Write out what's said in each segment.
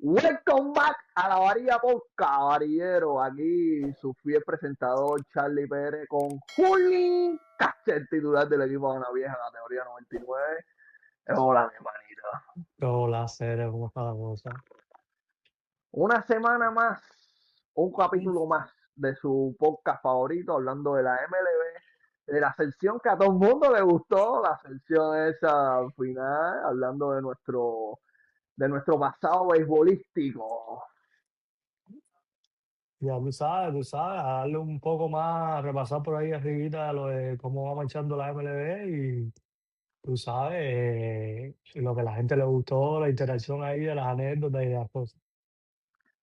Welcome back a la Varilla Podcast, varillero. Aquí su fiel presentador Charlie Pérez con Juli Castell, titular del equipo de una vieja categoría 99. Hola, mi hermanito. Hola, Cere, ¿cómo está la cosa? Una semana más, un capítulo más de su podcast favorito, hablando de la MLB, de la sección que a todo el mundo le gustó, la sección esa final, hablando de nuestro pasado beisbolístico. Ya tú sabes, a darle un poco más, a repasar por ahí arribita lo de cómo va marchando la MLB y tú sabes, lo que a la gente le gustó, la interacción ahí de las anécdotas y de las cosas.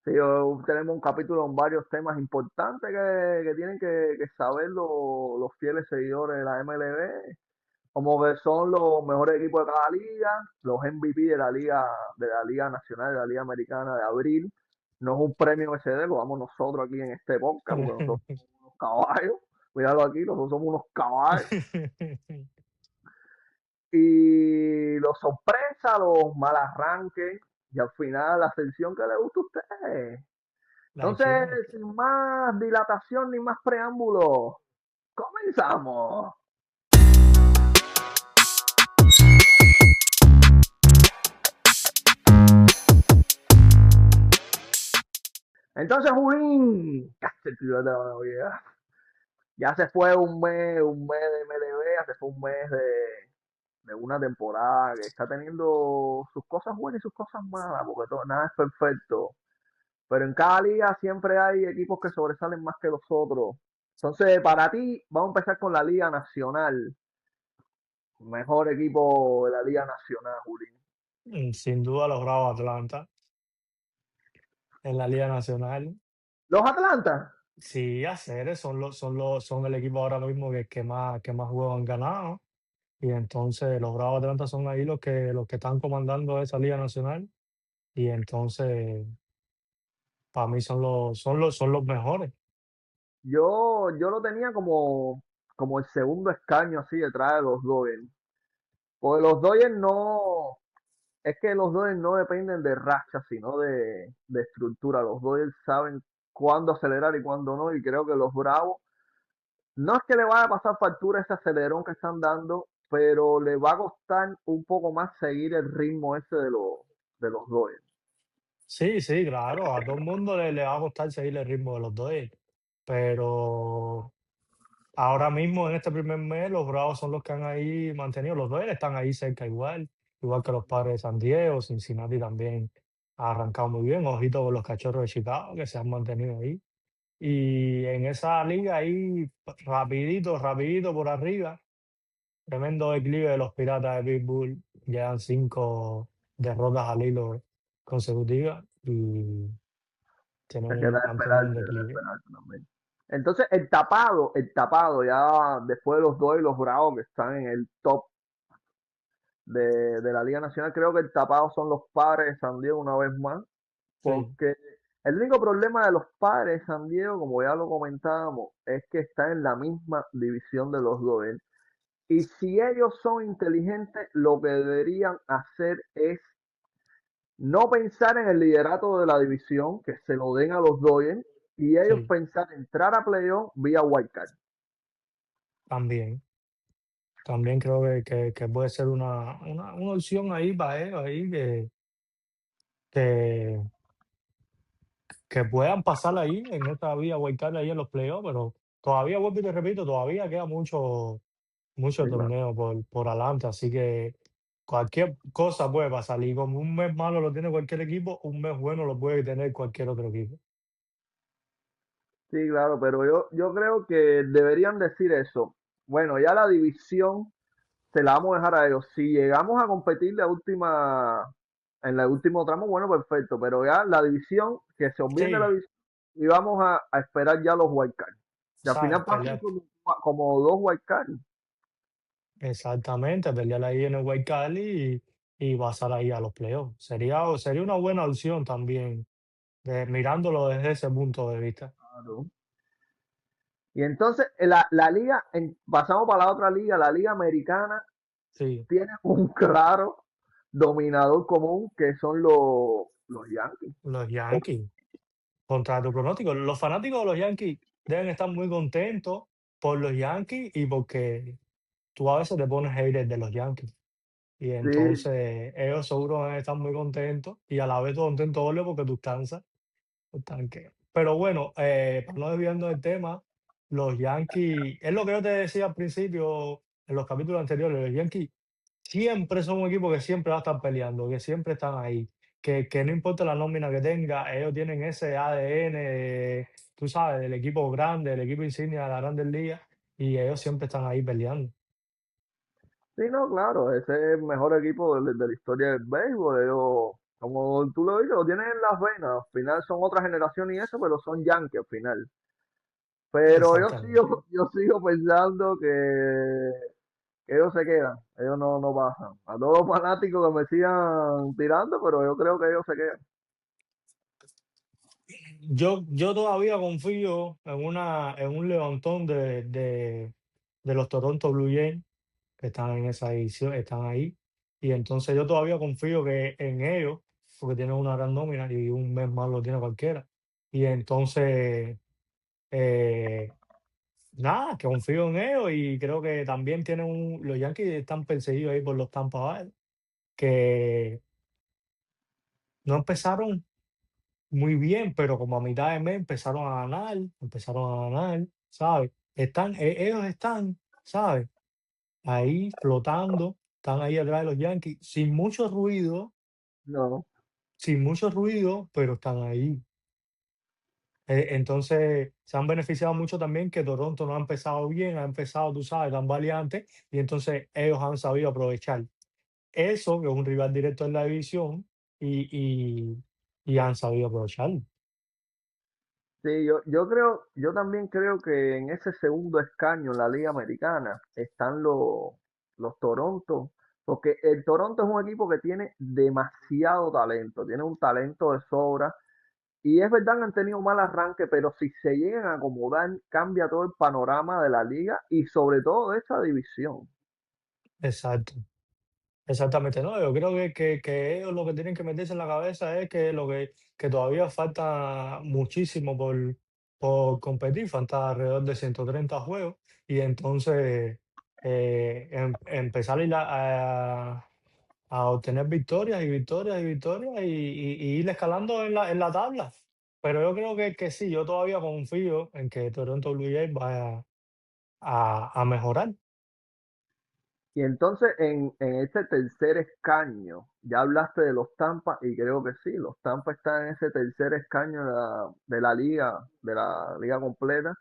Sí, hoy tenemos un capítulo con varios temas importantes que tienen que saber los fieles seguidores de la MLB, como que son los mejores equipos de cada liga, los MVP de la Liga Nacional, de la Liga Americana de abril. No es un premio SD, lo damos nosotros aquí en este podcast, porque nosotros somos unos caballos. Míralo aquí, nosotros somos unos caballos. Y los sorpresas, los mal arranques, y al final la sección que le gusta a ustedes. La Entonces, chisma. sin más dilatación ni más preámbulo, comenzamos. Entonces, Julín, casi el titular de la Navidad. Ya se fue un mes de MLB, ya se fue un mes de una temporada que está teniendo sus cosas buenas y sus cosas malas, porque nada es perfecto. Pero en cada liga siempre hay equipos que sobresalen más que los otros. Entonces, para ti, vamos a empezar con la Liga Nacional. Mejor equipo de la Liga Nacional, Julín. Sin duda los Bravos de Atlanta en la Liga Nacional. Los Atlantas. Sí, son el equipo ahora mismo que más juegos han ganado. Y entonces los Bravos de Atlanta son ahí los que están comandando esa Liga Nacional. Y entonces, para mí son los mejores. Yo lo tenía como el segundo escaño así detrás de los Dodgers. Porque los Dodgers no, es que los Dodgers no dependen de racha, sino de estructura. Los Dodgers saben cuándo acelerar y cuándo no. Y creo que los Bravos, no es que le vaya a pasar factura ese acelerón que están dando, pero le va a costar un poco más seguir el ritmo ese de los Dodgers. Sí, sí, claro, a todo el mundo le va a costar seguir el ritmo de los Dodgers, pero ahora mismo en este primer mes los Bravos son los que han ahí mantenido, los Dodgers están ahí cerca igual que los Padres de San Diego, Cincinnati también ha arrancado muy bien, ojito con los Cachorros de Chicago que se han mantenido ahí. Y en esa liga ahí, rapidito por arriba, tremendo declive de los Piratas de Pittsburgh. Llevan 5 derrotas al hilo consecutivas y tienen Es que era de un tremendo esperarse, era de declive. esperarse también. Entonces, el tapado, ya después de los dos y los Bravos que están en el top de la Liga Nacional, creo que el tapado son los Padres de San Diego una vez más, Sí, porque el único problema de los Padres de San Diego, como ya lo comentábamos, es que están en la misma división de los Dodgers. Y si ellos son inteligentes, lo que deberían hacer es no pensar en el liderato de la división, que se lo den a los Dodgers, y ellos sí, pensar en entrar a playoff vía wildcard. también. También creo que puede ser una opción ahí para ellos, ahí que, que puedan pasar ahí en esta vía wildcard ahí en los playoffs, pero todavía, vuelvo y te repito, todavía queda mucho Sí, claro. torneo por adelante, así que cualquier cosa puede pasar. Y como un mes malo lo tiene cualquier equipo, un mes bueno lo puede tener cualquier otro equipo. Sí, claro, pero yo creo que deberían decir eso. Bueno, ya la división se la vamos a dejar a ellos. Si llegamos a competir en el último tramo, bueno, perfecto, pero ya la división, que se olviden de la Sí, división y vamos a esperar ya los wildcards. Y al sabes, final pasan pelear, como dos wildcards. exactamente, pelear ahí en el wild card y pasar ahí a los playoffs. Sería una buena opción también, mirándolo desde ese punto de vista. Claro. Y entonces la liga, pasamos para la liga americana Sí, tiene un claro dominador común que son los Yankees. Los Yankees, contra tu pronóstico. Los fanáticos de los Yankees deben estar muy contentos por los Yankees y porque tú a veces te pones hater de los Yankees. Y Sí, entonces ellos seguro van a estar muy contentos y a la vez contentos doble porque tú cansas el tanque. Pero bueno, para no desviando del tema, los Yankees, es lo que yo te decía al principio en los capítulos anteriores, los Yankees siempre son un equipo que siempre va a estar peleando, que siempre están ahí, que no importa la nómina que tenga, ellos tienen ese ADN, tú sabes, del equipo grande, del equipo insignia de la Grandes Ligas, y ellos siempre están ahí peleando. sí, no, claro, ese es el mejor equipo de la historia del béisbol. Ellos, como tú lo dices, lo tienen en las venas. Al final son otra generación y eso, pero son Yankees al final. Pero Exactamente. yo sigo pensando que ellos se quedan, ellos no pasan. A todos los fanáticos que me sigan tirando, pero yo creo que ellos se quedan. Yo todavía confío en un levantón de los Toronto Blue Jays, que están en esa edición, están ahí. Y entonces yo todavía confío que en ellos, porque tienen una gran nómina y un mes más lo tiene cualquiera. Y entonces, eh, nada, que confío en ellos y creo que también tienen los Yankees están perseguidos ahí por los Tampa Bay, que no empezaron muy bien, pero como a mitad de mes empezaron a ganar, ¿sabes? Ellos están, ¿sabes? Ahí flotando, están ahí atrás de los Yankees, No, sin mucho ruido, pero están ahí. Entonces, se han beneficiado mucho también que Toronto no ha empezado bien, ha empezado, tú sabes, tan valiente, y entonces ellos han sabido aprovechar eso, que es un rival directo en la división, y han sabido aprovecharlo. sí, yo también creo que en ese segundo escaño en la Liga Americana están los Toronto, porque el Toronto es un equipo que tiene demasiado talento, tiene un talento de sobra. Y es verdad que han tenido mal arranque, pero si se llegan a acomodar, cambia todo el panorama de la liga y sobre todo de esa división. Exacto. Exactamente, no, yo creo que ellos lo que tienen que meterse en la cabeza es que todavía falta muchísimo por competir, falta alrededor de 130 juegos, y entonces empezar a, a obtener victorias y victorias y victorias y ir escalando en la tabla. Pero yo creo que sí, yo todavía confío en que Toronto Blue Jays vaya a mejorar. Y entonces en este tercer escaño, ya hablaste de los Tampa y creo que sí, los Tampa están en ese tercer escaño de la liga completa.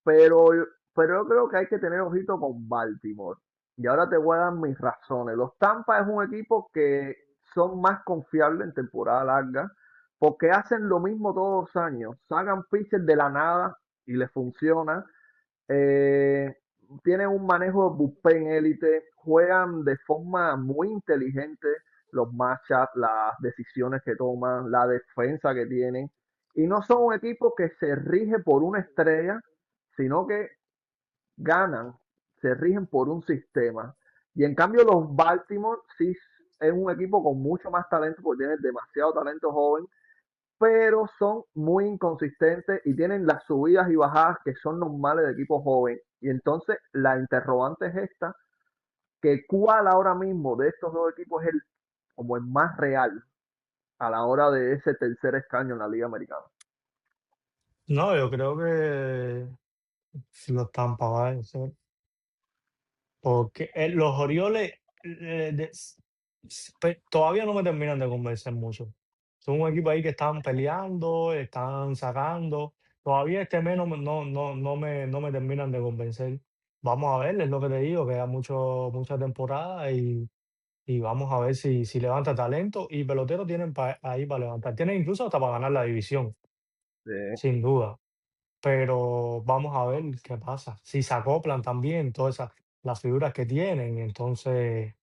Pero, pero yo creo que hay que tener ojito con Baltimore. Y ahora te voy a dar mis razones. Los Tampa es un equipo que son más confiables en temporada larga porque hacen lo mismo todos los años. Sacan pitchers de la nada y les funciona. Eh, Tienen un manejo de bullpen élite. Juegan de forma muy inteligente los matchups, las decisiones que toman, la defensa que tienen. Y no son un equipo que se rige por una estrella, sino que ganan, se rigen por un sistema. Y en cambio los Baltimore sí es un equipo con mucho más talento porque tienen demasiado talento joven, pero son muy inconsistentes y tienen las subidas y bajadas que son normales de equipo joven. Y entonces la interrogante es esta, que cuál ahora mismo de estos dos equipos es como el más real a la hora de ese tercer escaño en la Liga Americana. No, yo creo que los Tampa Bay, sí. Porque los Orioles todavía no me terminan de convencer mucho. Son un equipo ahí que están peleando, están sacando. Todavía este mes no me terminan de convencer. Vamos a ver, es lo que te digo, queda mucha temporada y vamos a ver si levanta talento. Y peloteros tienen ahí para levantar. Tienen incluso hasta para ganar la división, Sí. sin duda. Pero vamos a ver qué pasa. Si se acoplan también todas esas las figuras que tienen, entonces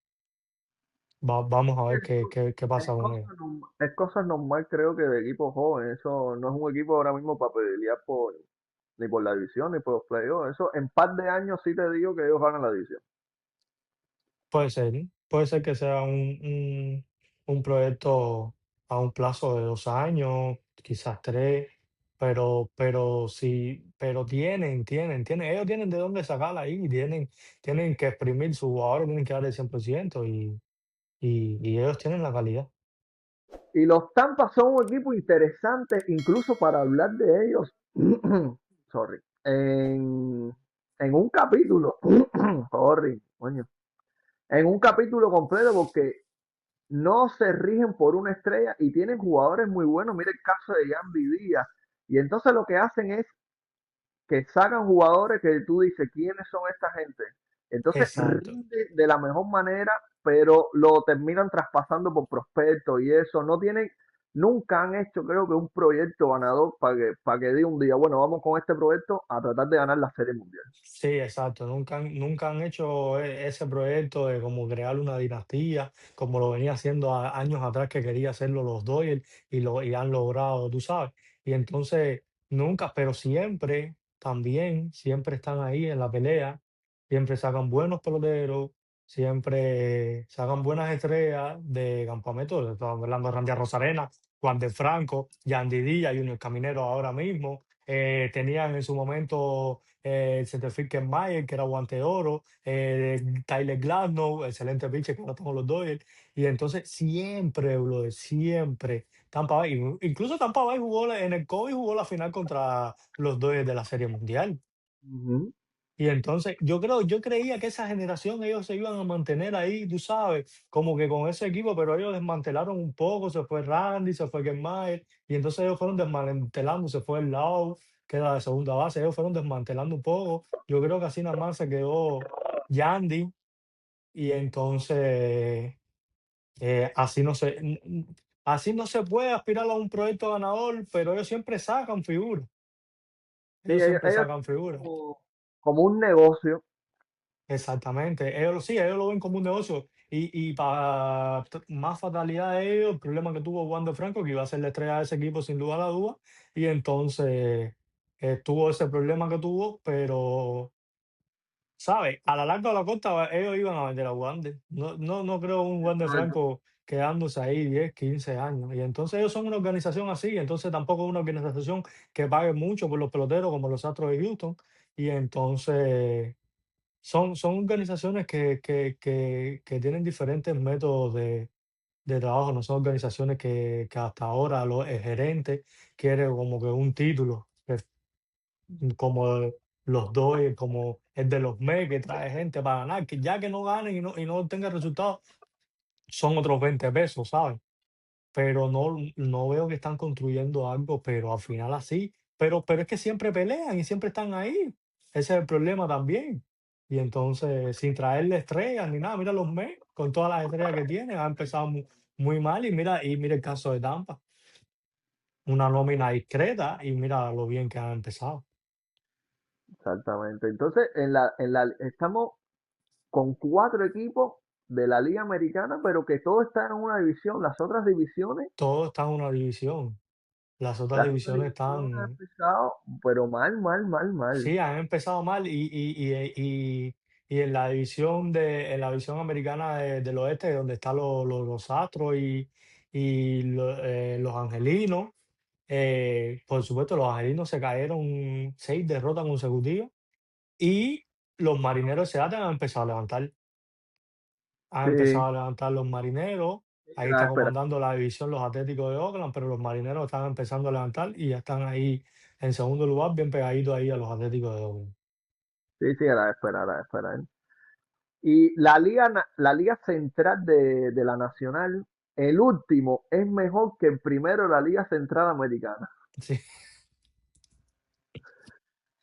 vamos a ver qué pasa con ellos. Es cosa normal, creo que de equipo joven. Eso no es un equipo ahora mismo para pelear ni por la división ni por los playoffs. Eso en par de años sí te digo que ellos ganan la división. Puede ser, ¿eh? Puede ser que sea un proyecto, a un plazo de 2 años, quizás tres, pero sí, pero tienen, ellos tienen de dónde sacar ahí, tienen que exprimir sus jugadores, tienen que dar el 100% y ellos tienen la calidad. Y los Tampa son un equipo interesante, incluso para hablar de ellos. Sorry. En un capítulo. Sorry, coño. En un capítulo completo porque no se rigen por una estrella y tienen jugadores muy buenos. Mira el caso de Yandy Díaz. Y entonces lo que hacen es que sacan jugadores que tú dices, ¿quiénes son esta gente? Entonces Exacto. rinde de la mejor manera, pero lo terminan traspasando por prospectos y eso. No tienen, nunca han hecho, creo que un proyecto ganador para que diga un día, bueno, vamos con este proyecto a tratar de ganar la Serie Mundial. Sí, exacto. Nunca han hecho ese proyecto de como crear una dinastía, como lo venía haciendo años atrás que quería hacerlo los Dodgers y han logrado, tú sabes. Y entonces, nunca, pero siempre, también, siempre están ahí en la pelea, siempre sacan buenos peloteros, siempre sacan buenas estrellas de campamento. Estamos hablando de Randy Rosarena, Juan de Franco, Yandy Díaz, Junior Caminero ahora mismo. Tenían en su momento el centerfield Ken Mayer, que era guante de oro, Tyler Glasnow, excelente pitcher que ahora estamos los Dodgers. Y entonces siempre, bro, siempre. Tampa Bay, incluso Tampa Bay jugó en el COVID, jugó la final contra los Dodgers de la Serie Mundial. Ujú. Y entonces yo creía que esa generación ellos se iban a mantener ahí, tú sabes, como que con ese equipo, pero ellos desmantelaron un poco, se fue Randy, se fue Mayer, y entonces ellos fueron desmantelando, se fue el Lau, que era de segunda base, ellos fueron desmantelando un poco. Yo creo que así nada más se quedó Yandy, y entonces así no se puede aspirar a un proyecto ganador, pero Sí, ellos siempre ellos sacan figuras. como un negocio. Exactamente. Ellos, sí, ellos lo ven como un negocio. Y para más fatalidad de ellos, el problema que tuvo Juan de Franco, que iba a ser la estrella de ese equipo sin lugar a dudas, y entonces tuvo ese problema que tuvo, pero, ¿sabes? A la larga o a la corta, ellos iban a vender a Wander. No creo un Juan de Exacto. Franco quedándose ahí 10 15 años. Y entonces ellos son una organización así, entonces tampoco es una organización que pague mucho por los peloteros como los Astros de Houston. Y entonces son organizaciones que tienen diferentes métodos de trabajo, no son organizaciones que hasta ahora el gerente quiere como que un título, como los Dodgers, como el de los Mets, que trae gente para ganar, que ya que no ganen y no obtengan resultados, son otros 20 pesos, ¿sabes? Pero no veo que están construyendo algo, pero al final así. Pero es que siempre pelean y siempre están ahí. Ese es el problema también. Y entonces, sin traerle estrellas ni nada, mira los Mets, con todas las estrellas que tienen, han empezado muy mal y mira el caso de Tampa, una nómina discreta y mira lo bien que han empezado. Exactamente. Entonces, estamos con cuatro equipos de la Liga Americana, pero que todos están en una división. Las otras divisiones, Todo está en una división. Las otras las otras divisiones divisiones han están. empezado, pero mal, mal, mal, mal. Sí, han empezado mal y en la división americana del oeste, donde están los Astros y los Angelinos, por supuesto, los Angelinos se cayeron 6 derrotas consecutivas y los Marineros de Seattle han Sí, empezado a levantar los Marineros. Ahí era de está esperar. comandando la división los Atléticos de Oakland, pero los Marineros están empezando a levantar y ya están ahí en segundo lugar, bien pegaditos ahí a los Atléticos de Oakland. Sí, sí, era de esperar, era de esperar. Y la liga central de la Nacional, el último es mejor que el primero de la Liga Central Americana. Sí.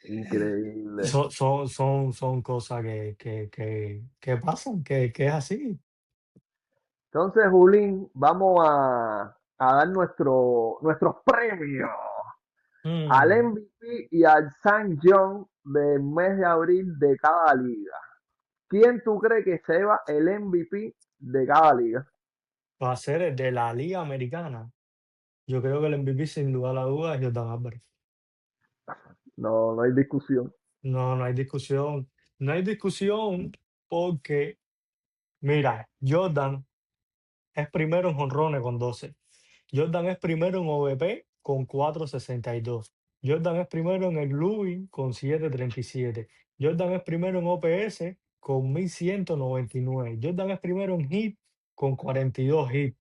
Increíble. Son cosas que pasan, que es así. Entonces, Julín, vamos a dar nuestros premios al Mm, MVP y al San John del mes de abril de cada liga. ¿Quién tú crees que se lleva el MVP de cada liga? Va a ser el de la Liga Americana. Yo creo que el MVP sin lugar a dudas es Jordan Álvarez. No, no hay discusión. No hay discusión. No hay discusión porque, mira, Jordan es primero en jonrones con 12. Jordan es primero en OBP con 4.62. Jordan es primero en el Lubin con 7.37. Jordan es primero en OPS con 1.199. Jordan es primero en hit con 42 hits.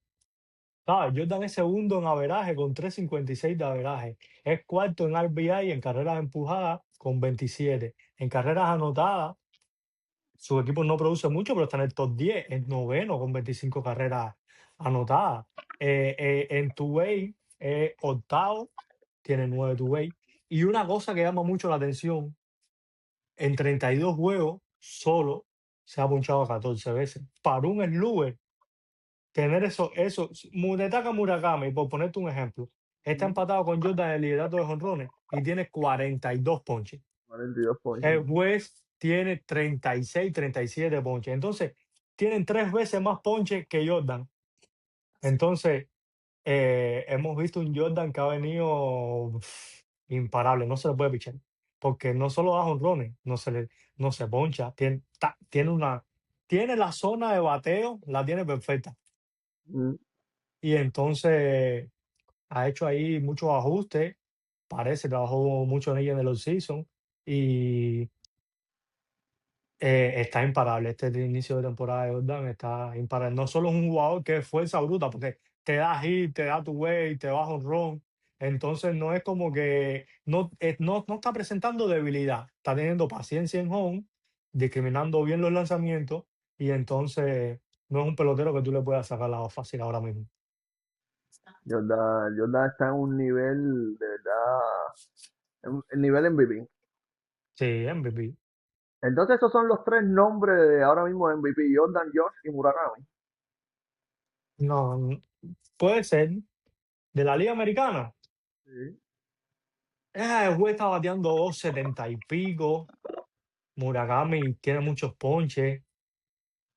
¿Sabes? Jordan es segundo en averaje con 3.56 de averaje. Es cuarto en RBI en carreras empujadas con 27. En carreras anotadas, su equipo no produce mucho, pero está en el top 10. Es noveno con 25 carreras anotadas. En two-way, octavo, tiene 9 two-way. Y una cosa que llama mucho la atención, en 32 juegos, solo se ha ponchado 14 veces. Para un slugger, tener eso, Munetaka Murakami, por ponerte un ejemplo, está Ujú. empatado con Jordan en el liderato de jonrones y tiene 42 ponches. 42 ponches. El West tiene 36, 37 ponches. Entonces, tienen 3 veces más ponches que Jordan. Entonces, hemos visto un Jordan que ha venido imparable, no se le puede pichar. Porque no solo da jonrones, no se poncha, tiene la zona de bateo, la tiene perfecta. Mm. Y entonces ha hecho ahí muchos ajustes, parece, trabajó mucho en ella en el off-season y está imparable. Este inicio de temporada de Jordan está imparable. No solo es un jugador que es fuerza bruta, porque te da hit, te da tu way, te da honrón. Entonces no es como que no está presentando debilidad. Está teniendo paciencia en home, discriminando bien los lanzamientos y entonces no es un pelotero que tú le puedas sacar la fácil ahora mismo. Jordan está en un nivel, de verdad, en nivel MVP. Sí, MVP. Entonces esos son los tres nombres de ahora mismo de MVP: Jordan, Josh y Murakami. No, puede ser. De la Liga Americana, Sí. el juez está bateando 270 y pico. Murakami tiene muchos ponches.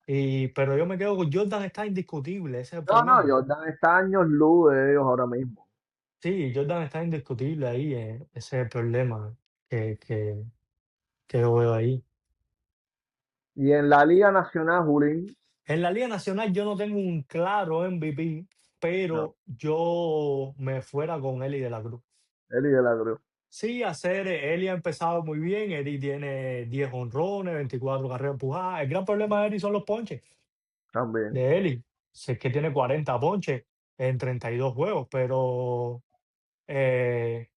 Pero yo me quedo con Jordan, está indiscutible, ese es el No, problema. Jordan está años luz de ellos ahora mismo. Sí, Jordan está indiscutible ahí, ese es el problema que, que, que yo veo ahí. Y en la Liga Nacional, Julín, En la Liga Nacional yo no tengo un claro MVP, no, pero yo me fuera con Eli de la Cruz. Eli de la Cruz Sí, Eli ha empezado muy bien, Eli tiene 10 honrones, 24 carreras empujadas. El gran problema de Eli son los ponches también. de Eli. Sé que tiene 40 ponches en 32 juegos, pero Eh,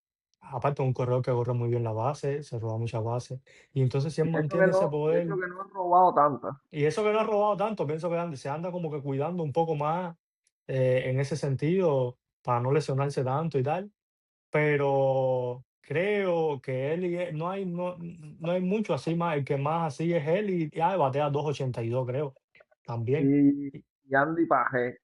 aparte, un corredor que corre muy bien la base, se roba muchas bases. Y entonces, si él mantiene ese Y poder, eso que no han robado tantas. y eso que no ha robado tanto, pienso que se anda como que cuidando un poco más en ese sentido para no lesionarse tanto y tal. Pero creo que él no hay mucho así más. El que más así es él y batea 2.82, creo, también. Y, y Andy Pajé.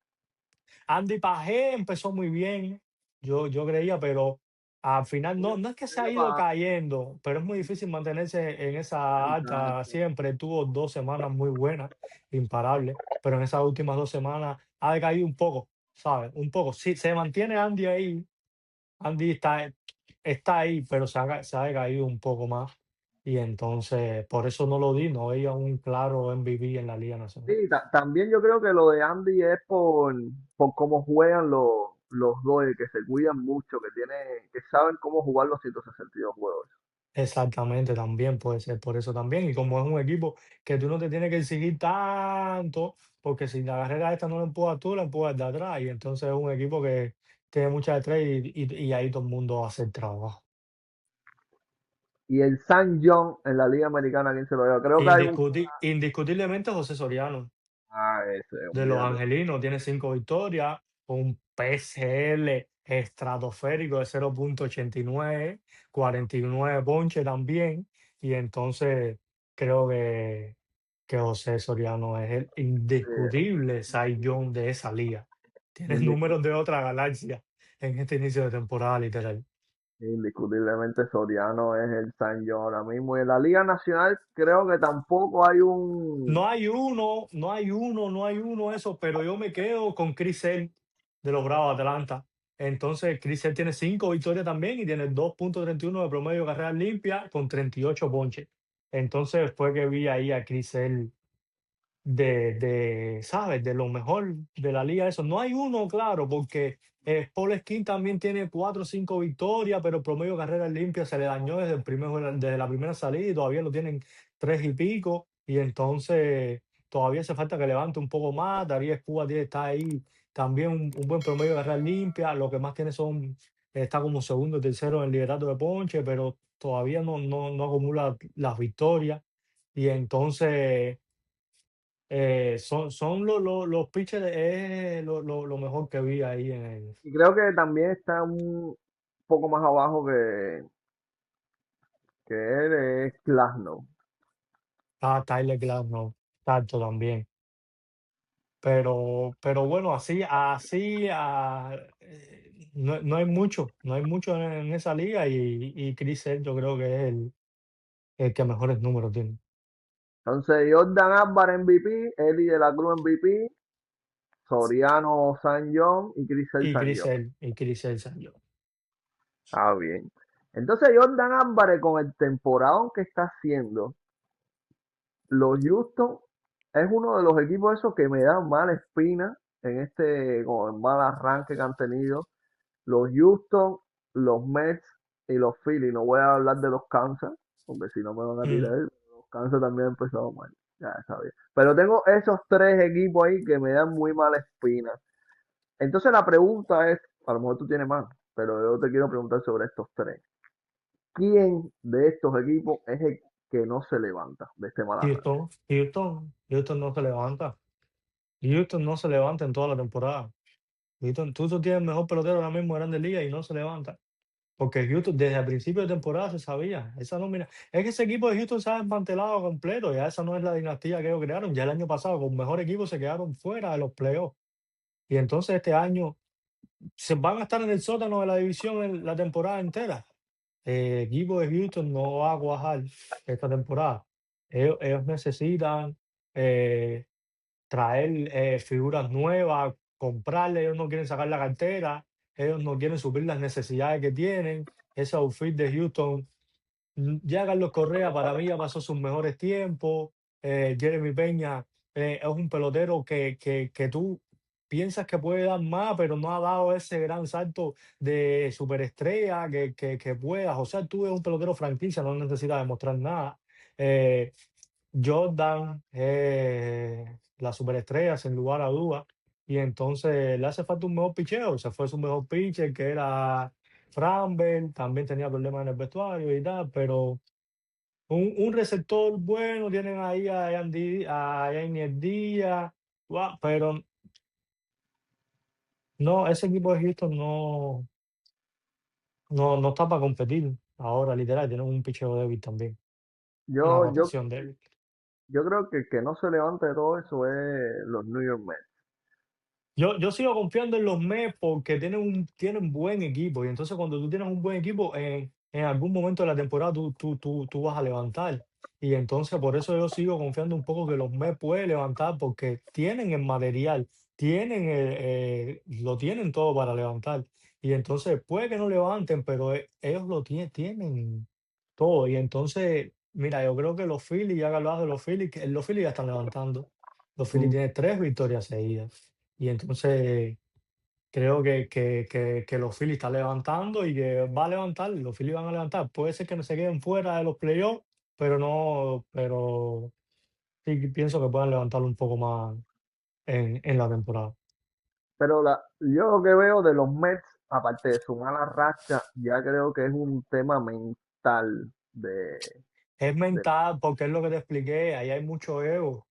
Andy Pagé empezó muy bien, yo creía, pero al final no es que se ha Medio ido para. cayendo, pero es muy difícil mantenerse en esa alta Exacto. siempre. Tuvo 2 semanas muy buenas, imparables, pero en esas últimas 2 semanas ha decaído un poco, ¿sabes? Un poco. Si se mantiene Andy ahí, Andy está ahí, pero se ha decaído un poco más. Y entonces, por eso no lo di, no veía un claro MVP en la Liga Nacional. Sí, también yo creo que lo de Andy es por cómo juegan los dos, y que se cuidan mucho, que saben cómo jugar los 162 juegos. Exactamente, también puede ser por eso también. Y como es un equipo que tú no te tienes que exigir tanto, porque si la carrera esta no la empujas tú, la empujas de atrás. Y entonces es un equipo que tiene mucha estrella y ahí todo el mundo hace el trabajo. Y el San John en la Liga Americana, ¿quién se lo lleva? Creo que hay un. Indiscutiblemente José Soriano Ah, ese, de los olvídate. Angelinos tiene 5 victorias, un PSL estratosférico de 0.89, 49 ponches también, y entonces creo que José Soriano es el indiscutible Cy Young de esa liga. Tiene Indiscu- números de otra galaxia en este inicio de temporada, literal. Indiscutiblemente Soriano es el San John ahora mismo. Y en la Liga Nacional creo que tampoco hay un. No hay uno eso, pero yo me quedo con Chris Sale de los Bravos de Atlanta. Entonces, Chris Sale tiene 5 victorias también y tiene 2.31 de promedio de carreras limpias con 38 ponches. Entonces, fue que vi ahí a Chris Sale ¿sabes? De lo mejor de la liga, eso. No hay uno, claro, porque Paul Skin también tiene 4 o 5 victorias, pero el promedio de carreras limpias se le dañó desde la primera salida y todavía lo tienen 3 y pico. Y entonces todavía hace falta que levante un poco más. Darío Escobar está ahí también un buen promedio de carreras limpias. Lo que más tiene está como segundo y tercero en el liderato de ponche, pero todavía no acumula las victorias. Y entonces son los pitchers, es lo mejor que vi ahí en el. Y creo que también está un poco más abajo que él, es Glasnow. Tyler Glasnow, tanto también. Pero bueno, no hay mucho, no hay mucho en esa liga y Chris Sale yo creo que es el que mejores números tiene. Entonces, Jordan Álvarez MVP, Eli de la Cruz MVP, Soriano San John y Crisel San John. Y Chris Sale salió. Ah, bien. Entonces, Jordan Álvarez con el temporadón que está haciendo, los Houston es uno de los equipos esos que me dan mala espina en con el mal arranque que han tenido. Los Houston, los Mets y los Phillies. No voy a hablar de los Kansas, porque si no me van a Mm. tirar. Los Kansas también han empezado mal. Ya sabía. Pero tengo esos tres equipos ahí que me dan muy mala espina. Entonces la pregunta es, a lo mejor tú tienes más, pero yo te quiero preguntar sobre estos tres. ¿Quién de estos equipos es el que no se levanta de este mal arranque? Houston no se levanta. Houston no se levanta en toda la temporada. Houston tiene el mejor pelotero ahora mismo en Grandes Ligas y no se levanta. Porque Houston, desde el principio de temporada se sabía, esa nómina. Es que ese equipo de Houston se ha desmantelado completo, ya esa no es la dinastía que ellos crearon. Ya el año pasado, con mejor equipo, se quedaron fuera de los playoffs. Y entonces este año se van a estar en el sótano de la división en la temporada entera. El equipo de Houston no va a cuajar esta temporada. Ellos necesitan eh, traer figuras nuevas, comprarle, ellos no quieren sacar la cartera, ellos no quieren suplir las necesidades que tienen. Ese outfit de Houston, ya Carlos Correa para mí ya pasó sus mejores tiempos. Jeremy Peña es un pelotero que tú piensas que puede dar más, pero no ha dado ese gran salto de superestrella que pueda. O sea, tú eres un pelotero franquicia, no necesitas demostrar nada. Eh, Jordan, la superestrella, sin lugar a dudas. Y entonces le hace falta un mejor picheo. Se fue su mejor pitcher, que era Framber. También tenía problemas en el vestuario y tal, pero un receptor bueno. Tienen ahí a Yainer Díaz. Pero no, ese equipo de Houston no está para competir ahora, literal. Tienen un picheo débil también. Una Yo, yo, rotación débil. yo creo que el que no se levanta de todo eso es los New York Mets. Yo sigo confiando en los Mets porque tienen buen equipo y entonces cuando tú tienes un buen equipo, en algún momento de la temporada tú vas a levantar. Y entonces por eso yo sigo confiando un poco que los Mets pueden levantar porque tienen el material, lo tienen todo para levantar. Y entonces puede que no levanten, pero ellos tienen todo. Y entonces, mira, yo creo que los Phillies, ya que hablabas de los Phillies, que los Phillies ya están levantando. Los Phillies Mm. tienen 3 victorias seguidas. Y entonces creo que los Phillies están levantando y que va a levantar, los Phillies van a levantar. Puede ser que no se queden fuera de los playoffs, pero sí pienso que puedan levantarlo un poco más en la temporada. Pero yo lo que veo de los Mets, aparte de su mala racha, ya creo que es un tema mental Es de mental, porque es lo que te expliqué, ahí hay mucho ego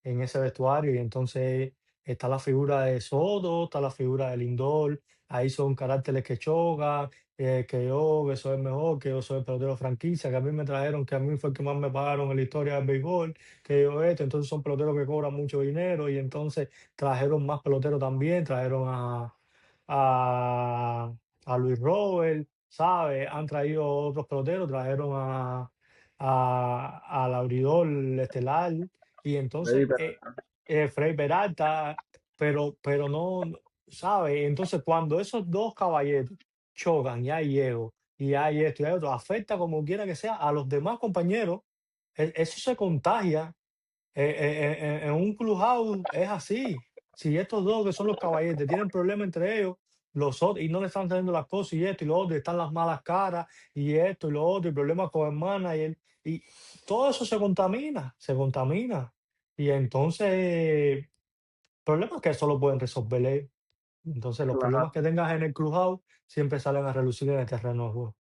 en ese vestuario y entonces está la figura de Soto, está la figura de Lindor, ahí son caracteres que chocan, que soy el mejor, que yo soy el pelotero franquicia, que a mí me trajeron, que a mí fue el que más me pagaron en la historia del béisbol, que yo esto, entonces son peloteros que cobran mucho dinero y entonces trajeron más peloteros también, trajeron a, a Luis Robert, ¿sabes? Han traído otros peloteros, trajeron al abridor estelar y Freddy entonces Peralta. Frei Peralta, pero no, ¿sabe? Entonces cuando esos dos caballeros chocan y hay ego y hay esto y hay otro, afecta como quiera que sea a los demás compañeros, eso se contagia En un clubhouse es así. Si estos dos que son los caballetes tienen problemas entre ellos, los otros, y no le están teniendo las cosas y esto y lo otro, y están las malas caras y esto y lo otro, y problemas con hermanas y todo eso se contamina, se contamina. Y entonces, problemas que solo pueden resolver ellos. Entonces, los problemas Claro, que tengas en el clubhouse siempre salen a relucir en el terreno de juego.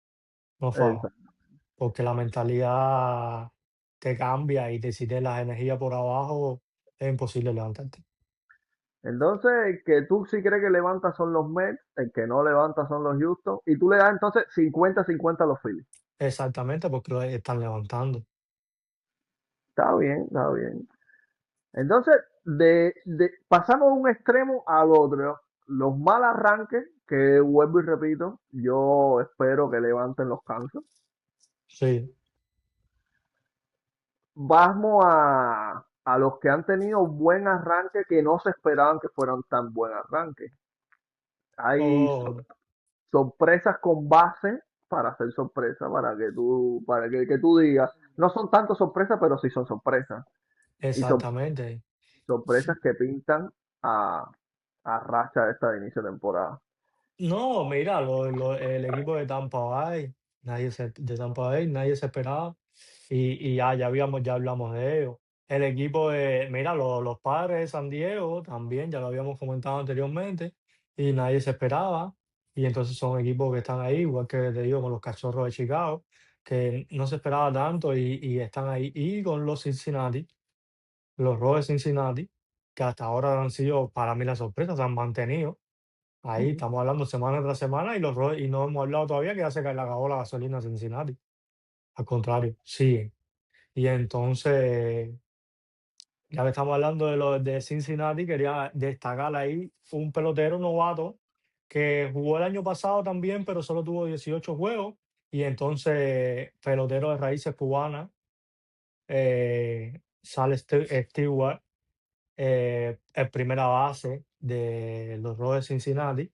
No falla. exacto. Porque la mentalidad te cambia y te sientes las energías por abajo, es imposible levantarte. Entonces, el que tú sí crees que levanta son los Mets, el que no levanta son los Houston, y tú le das entonces 50-50 a los Phillies. Exactamente, porque lo están levantando. Está bien, está bien. Entonces, pasamos de un extremo al otro. Los mal arranques, que vuelvo y repito, yo espero que levanten los Kansas. Sí. Vamos a los que han tenido buen arranque que no se esperaban que fueran tan buen arranque. Hay Oh, sorpresas con base para hacer sorpresa, para que tú digas, no son tanto sorpresas, pero sí son sorpresas. Y son exactamente. sorpresas que pintan a, a racha de esta de inicio de temporada. No, mira, el equipo de Tampa Bay, de Tampa Bay, nadie se esperaba. Y ya hablamos de ellos. El equipo de, mira, los Padres de San Diego también, ya lo habíamos comentado anteriormente, y nadie se esperaba. Y entonces son equipos que están ahí, igual que te digo, con los Cachorros de Chicago, que no se esperaba tanto y están ahí. Y con los Cincinnati, los Rojos de Cincinnati, que hasta ahora han sido para mí la sorpresa, se han mantenido. Ahí Ujú. estamos hablando semana tras semana y no hemos hablado todavía que ya se le acabó la gasolina a Cincinnati. Al contrario, siguen. Y entonces, ya que estamos hablando de los de Cincinnati, quería destacar ahí un pelotero novato que jugó el año pasado también, pero solo tuvo 18 juegos. Y entonces, pelotero de raíces cubanas, sale Stewart, el primera base de los Rojos de Cincinnati.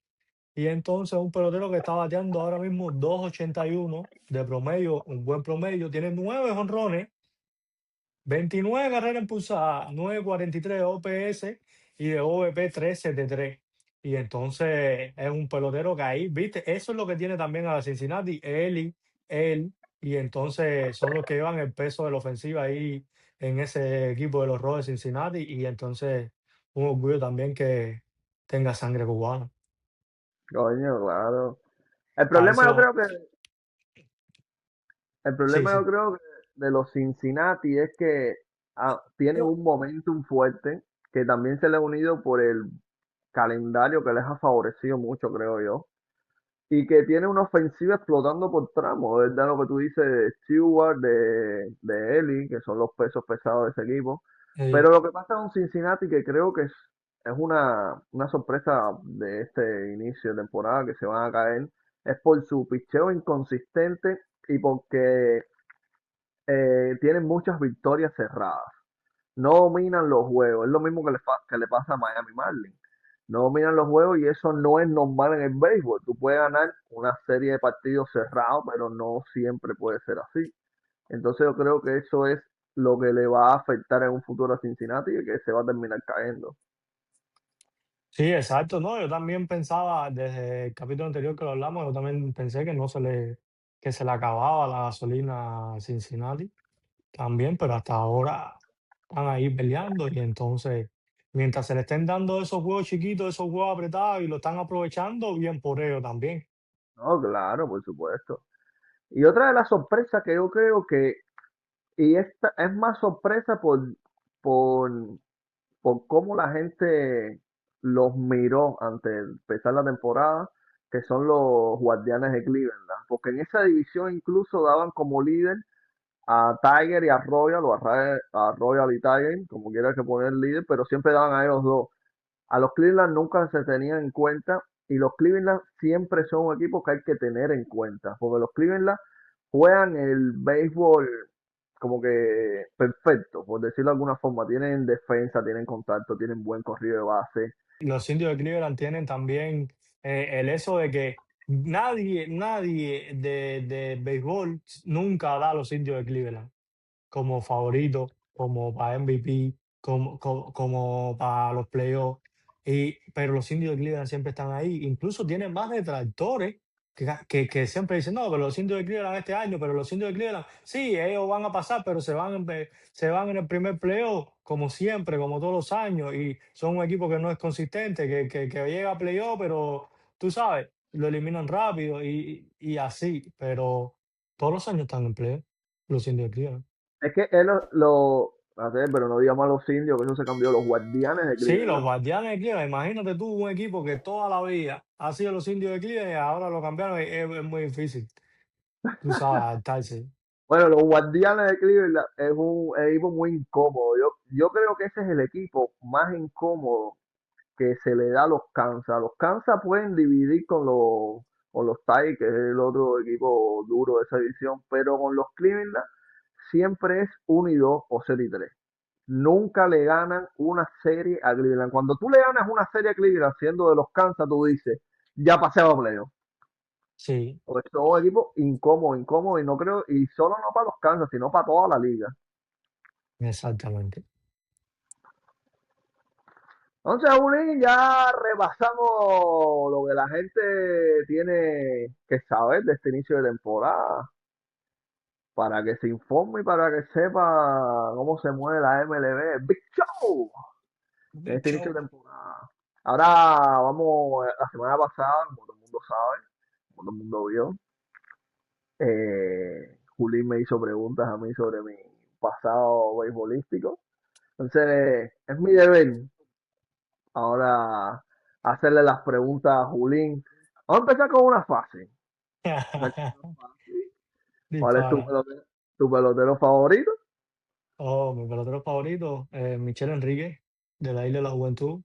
Y entonces un pelotero que está bateando ahora mismo 2.81 de promedio, un buen promedio, tiene 9 jonrones, 29 carreras impulsadas, 9.43 de OPS y de OVP 3.73. Y entonces es un pelotero que ahí, viste, eso es lo que tiene también a la Cincinnati, él, y entonces son los que llevan el peso de la ofensiva ahí en ese equipo de los Rojos de Cincinnati. Y entonces un orgullo también que tenga sangre cubana. Coño, claro. El A problema yo eso, creo que, el sí, problema yo sí. creo que de los Cincinnati es que tienen un momentum fuerte que también se le ha unido por el calendario que les ha favorecido mucho, creo yo. Y que tiene una ofensiva explotando por tramos, es verdad lo que tú dices de Stewart, de Eli, que son los pesos pesados de ese equipo. Sí. Pero lo que pasa con Cincinnati, que creo que es una sorpresa de este inicio de temporada que se van a caer, es por su picheo inconsistente y porque tienen muchas victorias cerradas. No dominan los juegos, es lo mismo que le pasa a Miami Marlins. No dominan los juegos y eso no es normal en el béisbol. Tú puedes ganar una serie de partidos cerrados, pero no siempre puede ser así. Entonces yo creo que eso es lo que le va a afectar en un futuro a Cincinnati y que se va a terminar cayendo. Sí, exacto, no, yo también pensaba desde el capítulo anterior que lo hablamos, yo también pensé que no se le, que se le acababa la gasolina a Cincinnati también, pero hasta ahora están ahí peleando y entonces, mientras se le estén dando esos juegos chiquitos, esos juegos apretados y lo están aprovechando, bien por ello también. No, claro, por supuesto. Y otra de las sorpresas que yo creo que, y esta es más sorpresa por, por cómo la gente los miró antes de empezar la temporada, que son los Guardianes de Cleveland, porque en esa división incluso daban como líder a Tiger y a Royal, o a Royal y Tiger, como quiera que poner líder, pero siempre daban a ellos dos. A los Cleveland nunca se tenían en cuenta y los Cleveland siempre son un equipo que hay que tener en cuenta, porque los Cleveland juegan el béisbol como que perfecto, por decirlo de alguna forma. Tienen defensa, tienen contacto, tienen buen corrido de base. Los indios de Cleveland tienen también el eso de que nadie de béisbol nunca da a los indios de Cleveland como favorito. como para MVP, como para los playoffs. Pero los indios de Cleveland siempre están ahí. Incluso tienen más detractores que siempre dicen, no, pero los indios de Cleveland este año, pero los indios de Cleveland, sí, ellos van a pasar, pero se van en el primer playoff, como siempre, como todos los años. Y son un equipo que no es consistente, que llega a playoff, pero tú sabes, lo eliminan rápido y así. Pero todos los años están en playoff, los indios de Cleveland. Es que él a ver, pero no digamos a los indios, que eso se cambió, los guardianes de Sí, los Cleveland. Guardianes de Cleveland. Imagínate tú un equipo que toda la vida ha sido los indios de Cleveland y ahora lo cambiaron. Es muy difícil, tú sabes, adaptarse. Bueno, los guardianes de Cleveland es un equipo muy incómodo. Yo creo que ese es el equipo más incómodo que se le da a los Kansas. Los Kansas pueden dividir con los Tigers, que es el otro equipo duro de esa división, pero con los Cleveland siempre es 1 y 2 o 0 y 3. Nunca le ganan una serie a Cleveland. Cuando tú le ganas una serie a Cleveland siendo de los Kansas, tú dices, ya pasé a playoff. Sí, Porque son un equipo incómodo, incómodo, y no creo, y solo no para los Kansas, sino para toda la liga. exactamente. Entonces, Julín, ya repasamos lo que la gente tiene que saber de este inicio de temporada, para que se informe y para que sepa cómo se mueve la MLB. Big Show en Big este inicio de Show. temporada. Ahora vamos, la semana pasada, como todo el mundo sabe, como todo el mundo vio, Julín me hizo preguntas a mí sobre mi pasado beisbolístico. Entonces, es mi deber ahora hacerle las preguntas a Julín. Vamos a empezar con una fácil. Una cosa fácil. ¿Cuál es Dispara. tu pelotero favorito? Oh, mi pelotero favorito, Michelle Enríquez, de la Isla de la Juventud.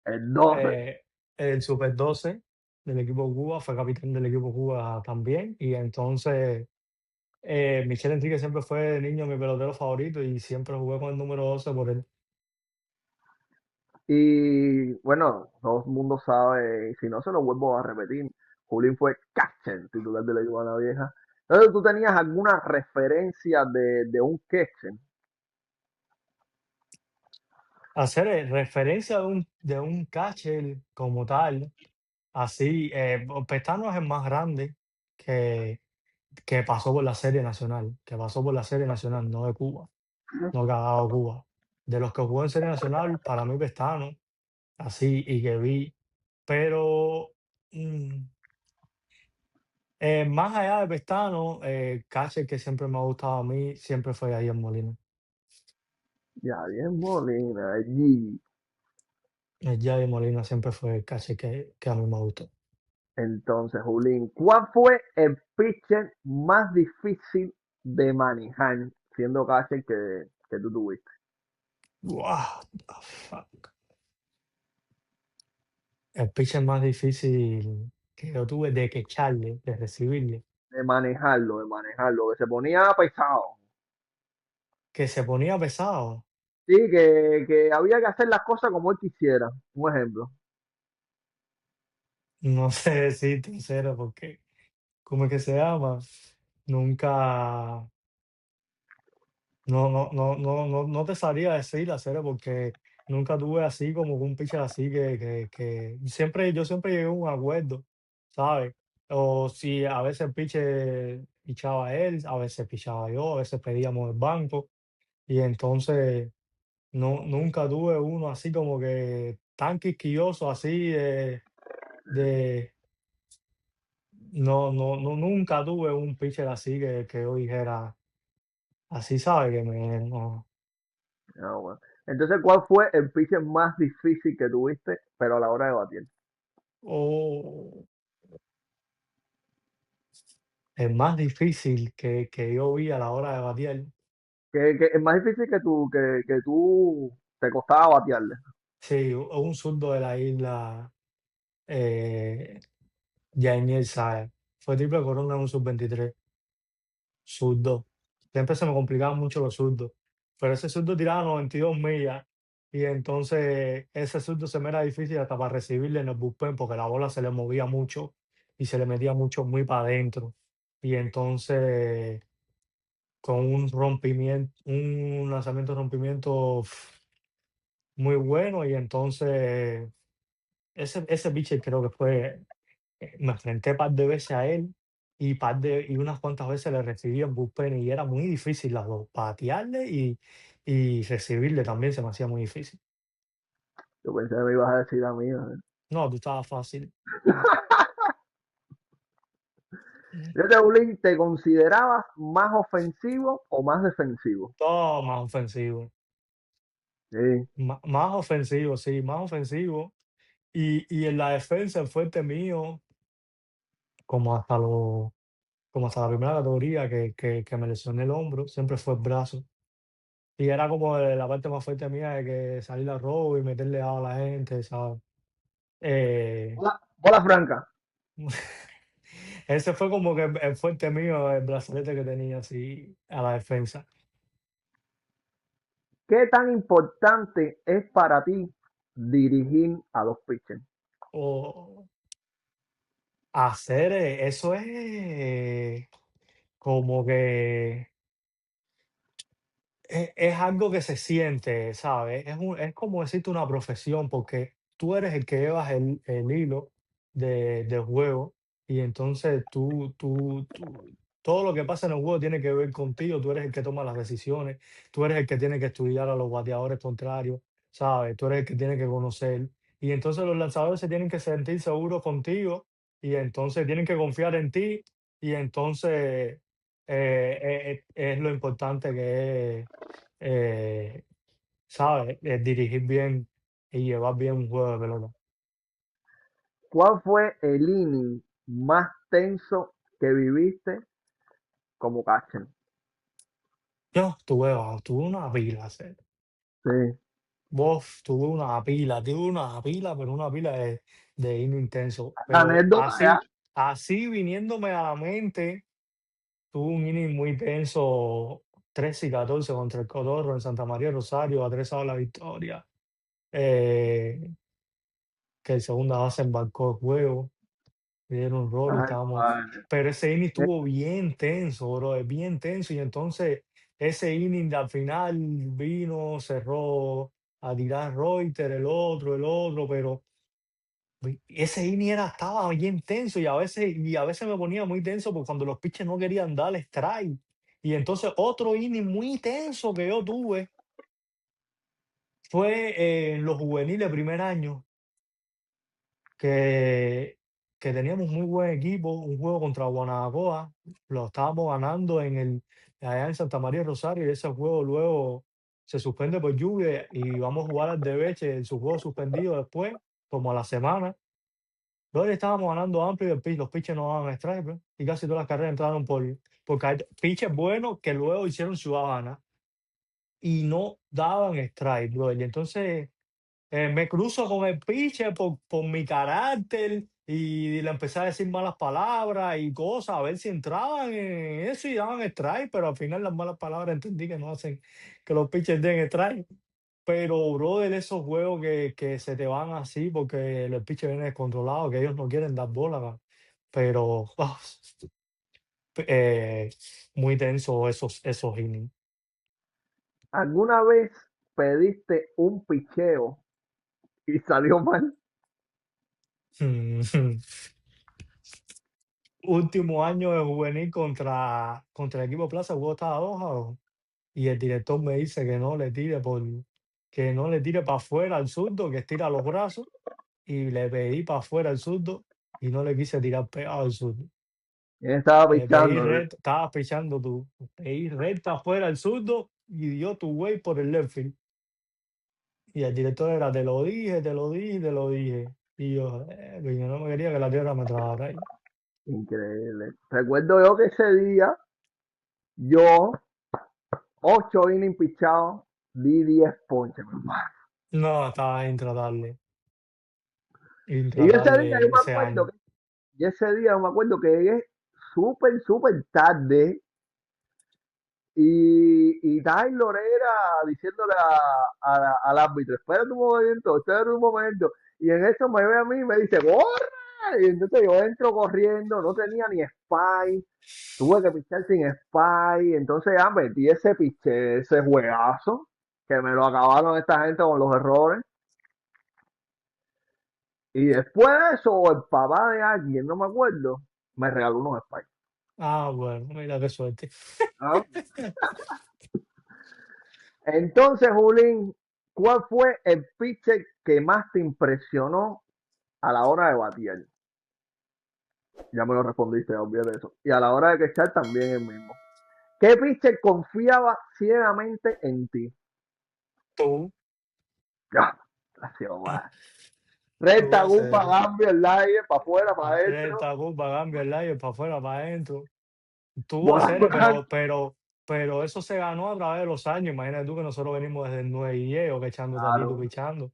El 12. Eh, el Super 12 del equipo Cuba, fue capitán del equipo Cuba también. Y entonces, Michelle Enríquez siempre fue de niño mi pelotero favorito y siempre jugué con el número 12 por él. Y bueno, todo el mundo sabe, y si no se lo vuelvo a repetir, Julín fue catcher titular de la Iguana Vieja. Entonces, ¿tú tenías alguna referencia de un catcher? Hacer referencia de un catcher como tal, así, Pestano es el más grande que, que pasó por la Serie Nacional, no de Cuba, no que ha dado Cuba. De los que jugó en Serie Nacional, para mí Pestano, así, y que vi, pero mm, más allá de Pestano, catcher que siempre me ha gustado a mí, siempre fue Yadier Molina. Ya, bien Molina, allí. Yadier Molina siempre fue el catcher que a mí me gustó. Entonces, Julín, ¿cuál fue el pitcher más difícil de manejar siendo catcher que tú tuviste? What the fuck. El pitcher más difícil que yo tuve de que echarle, de recibirle, De manejarlo, que se ponía pesado. que se ponía pesado. Sí, que había que hacer las cosas como él quisiera. Un ejemplo. No sé decirte en serio porque, ¿cómo es que se llama? Nunca, no te sabría decir la serio porque nunca tuve así como un pitcher así que yo siempre llegué a un acuerdo, ¿sabes? O si a veces el pitcher pichaba él, a veces pichaba yo, a veces pedíamos el banco y entonces no, nunca tuve uno así como que tan quisquilloso así de nunca tuve un pitcher así que yo dijera así, ¿sabes? Que no. Ah, bueno. Entonces, ¿cuál fue el pitcher más difícil que tuviste, pero a la hora de batir? O el más difícil que yo vi a la hora de batear, Que es más difícil que tú te costaba batearle. sí, un zurdo de la isla, Yainiel Sáez. Fue triple corona en un sub-23, zurdo. Siempre se me complicaban mucho los zurdos, pero ese zurdo tiraba 92 millas y entonces ese zurdo se me era difícil hasta para recibirle en el bullpen porque la bola se le movía mucho y se le metía mucho muy para adentro. Y entonces con un lanzamiento de rompimiento muy bueno, y entonces ese pitcher creo que fue, me enfrenté par de veces a él, y unas cuantas veces le recibí en bullpen, y era muy difícil las dos, patearle y recibirle también se me hacía muy difícil. Yo pensé que me ibas a decir a mí. ¿No? No, tú estabas fácil. Fíjate, Bulín, ¿te considerabas más ofensivo o más defensivo? Todo más ofensivo. Sí. Más ofensivo, sí, más ofensivo. Y en la defensa, el fuerte mío, como hasta lo como hasta la primera categoría que me lesioné el hombro, siempre fue el brazo. Y era como la parte más fuerte mía, de que salir al robo y meterle a la gente, ¿sabes? Eh, Bola franca. ese fue como que el fuerte mío, el brazalete que tenía así a la defensa. ¿Qué tan importante es para ti dirigir a los pitchers? O hacer eso es como que es algo que se siente, ¿sabes? Es como decirte una profesión, porque tú eres el que llevas el hilo del juego, y entonces todo lo que pasa en el juego tiene que ver contigo, tú eres el que toma las decisiones, tú eres el que tiene que estudiar a los bateadores contrarios, ¿sabes? Tú eres el que tiene que conocer, y entonces los lanzadores se tienen que sentir seguros contigo, y entonces tienen que confiar en ti, y entonces es lo importante que es, eh, ¿sabes? Dirigir bien y llevar bien un juego de pelota. ¿Cuál fue el inning más tenso que viviste como catcher? Yo tuve una pila, Seth. Sí. Tuve una pila, pero una pila de inning intenso. La Pero anécdota ya. así viniéndome a la mente, tuve un inning muy tenso, 13-14 contra el Cotorro en Santa María Rosario, a 3 a la victoria. eh, que el segunda base embarcó el juego. Me dieron un rol y Ay, estábamos, padre. pero ese inning Eh, estuvo bien tenso, bro, bien tenso, y entonces ese inning al final vino, cerró a tirar Reuter, el otro, pero ese inning estaba bien tenso, y a veces me ponía muy tenso porque cuando los pitchers no querían dar strike. Y entonces otro inning muy tenso que yo tuve fue en los juveniles primer año, que, que teníamos muy buen equipo, un juego contra Guanabacoa, lo estábamos ganando allá en Santa María de Rosario, y ese juego luego se suspende por lluvia y vamos a jugar al Derecho, en su juego suspendido después, como a la semana. Luego estábamos ganando amplio, y los pitchers no daban strike, bro, y casi todas las carreras entraron por caer. Pitchers buenos que luego hicieron ciudadana y no daban strike, bro. Y entonces me cruzo con el pitcher por mi carácter, y le empecé a decir malas palabras y cosas, a ver si entraban en eso y daban strike, pero al final las malas palabras entendí que no hacen que los pitchers den strike. Pero, brother, esos juegos que se te van así porque el pitcher viene descontrolado, que ellos no quieren dar bola, pero eh, muy tenso esos innings. ¿Alguna vez pediste un picheo y salió mal? Último año de juvenil contra el equipo Plaza, el juego estaba 2-2, y el director me dice que no le tire para afuera al zurdo, que estira los brazos, y le pedí para afuera al zurdo, y no le quise tirar pegado al zurdo. ¿Quién estaba Pedí pichando? recto, estabas pichando tú, pedí recta afuera al zurdo y dio tu way por el left field. Y el director era, te lo dije, te lo dije, te lo dije. Y yo no me quería que la tierra me tragara ahí. Increíble. Recuerdo yo que ese día, yo, 8 innings pichados, di 10 ponches, mi hermano. No, estaba intratable, Y ese día yo intratable me ese acuerdo año. que, y ese día yo me acuerdo que llegué súper, súper tarde. Y Taylor era diciéndole al árbitro, espérate un momento, espérate un momento. Y en eso me ve a mí y me dice, ¡corre! Y entonces yo entro corriendo, no tenía ni spy, tuve que pichar sin spy, entonces ya metí ese piche, ese juegazo, que me lo acabaron esta gente con los errores. Y después de eso, el papá de alguien, no me acuerdo, me regaló unos spy. Ah, bueno, mira qué suerte. ¿Ah? Entonces, Julín, ¿cuál fue el pitcher que más te impresionó a la hora de batear? Ya me lo respondiste, olvídate de eso. Y a la hora de quechar también el mismo. ¿Qué pitcher confiaba ciegamente en ti? Tú, Ya, gracias, mamá. Recta, tú, en Gumba, serio. Gambia, el aire, para afuera, para adentro. Esta culpa cambia el aire para afuera, para adentro. Tuvo a Volando serie, can- pero eso se ganó a través de los años. Imagínate tú que nosotros venimos desde el 9 y 10, o que echándote a ti, tú Claro, pichando.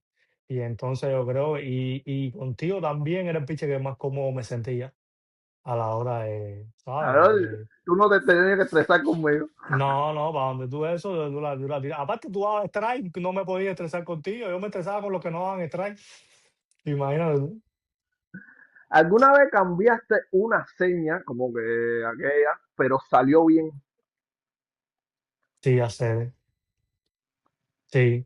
Y entonces yo creo, y contigo también era el piche que más cómodo me sentía a la hora de, ¿sabes? claro. Tú no te tenías que estresar conmigo. No, no, para donde tú eso, tú la tiras. Aparte, tú dabas strike, no me podías estresar contigo. Yo me estresaba con los que no daban strike. Imagínate tú. ¿Alguna vez cambiaste una seña, como que aquella, pero salió bien? Sí, ya sé. Sí.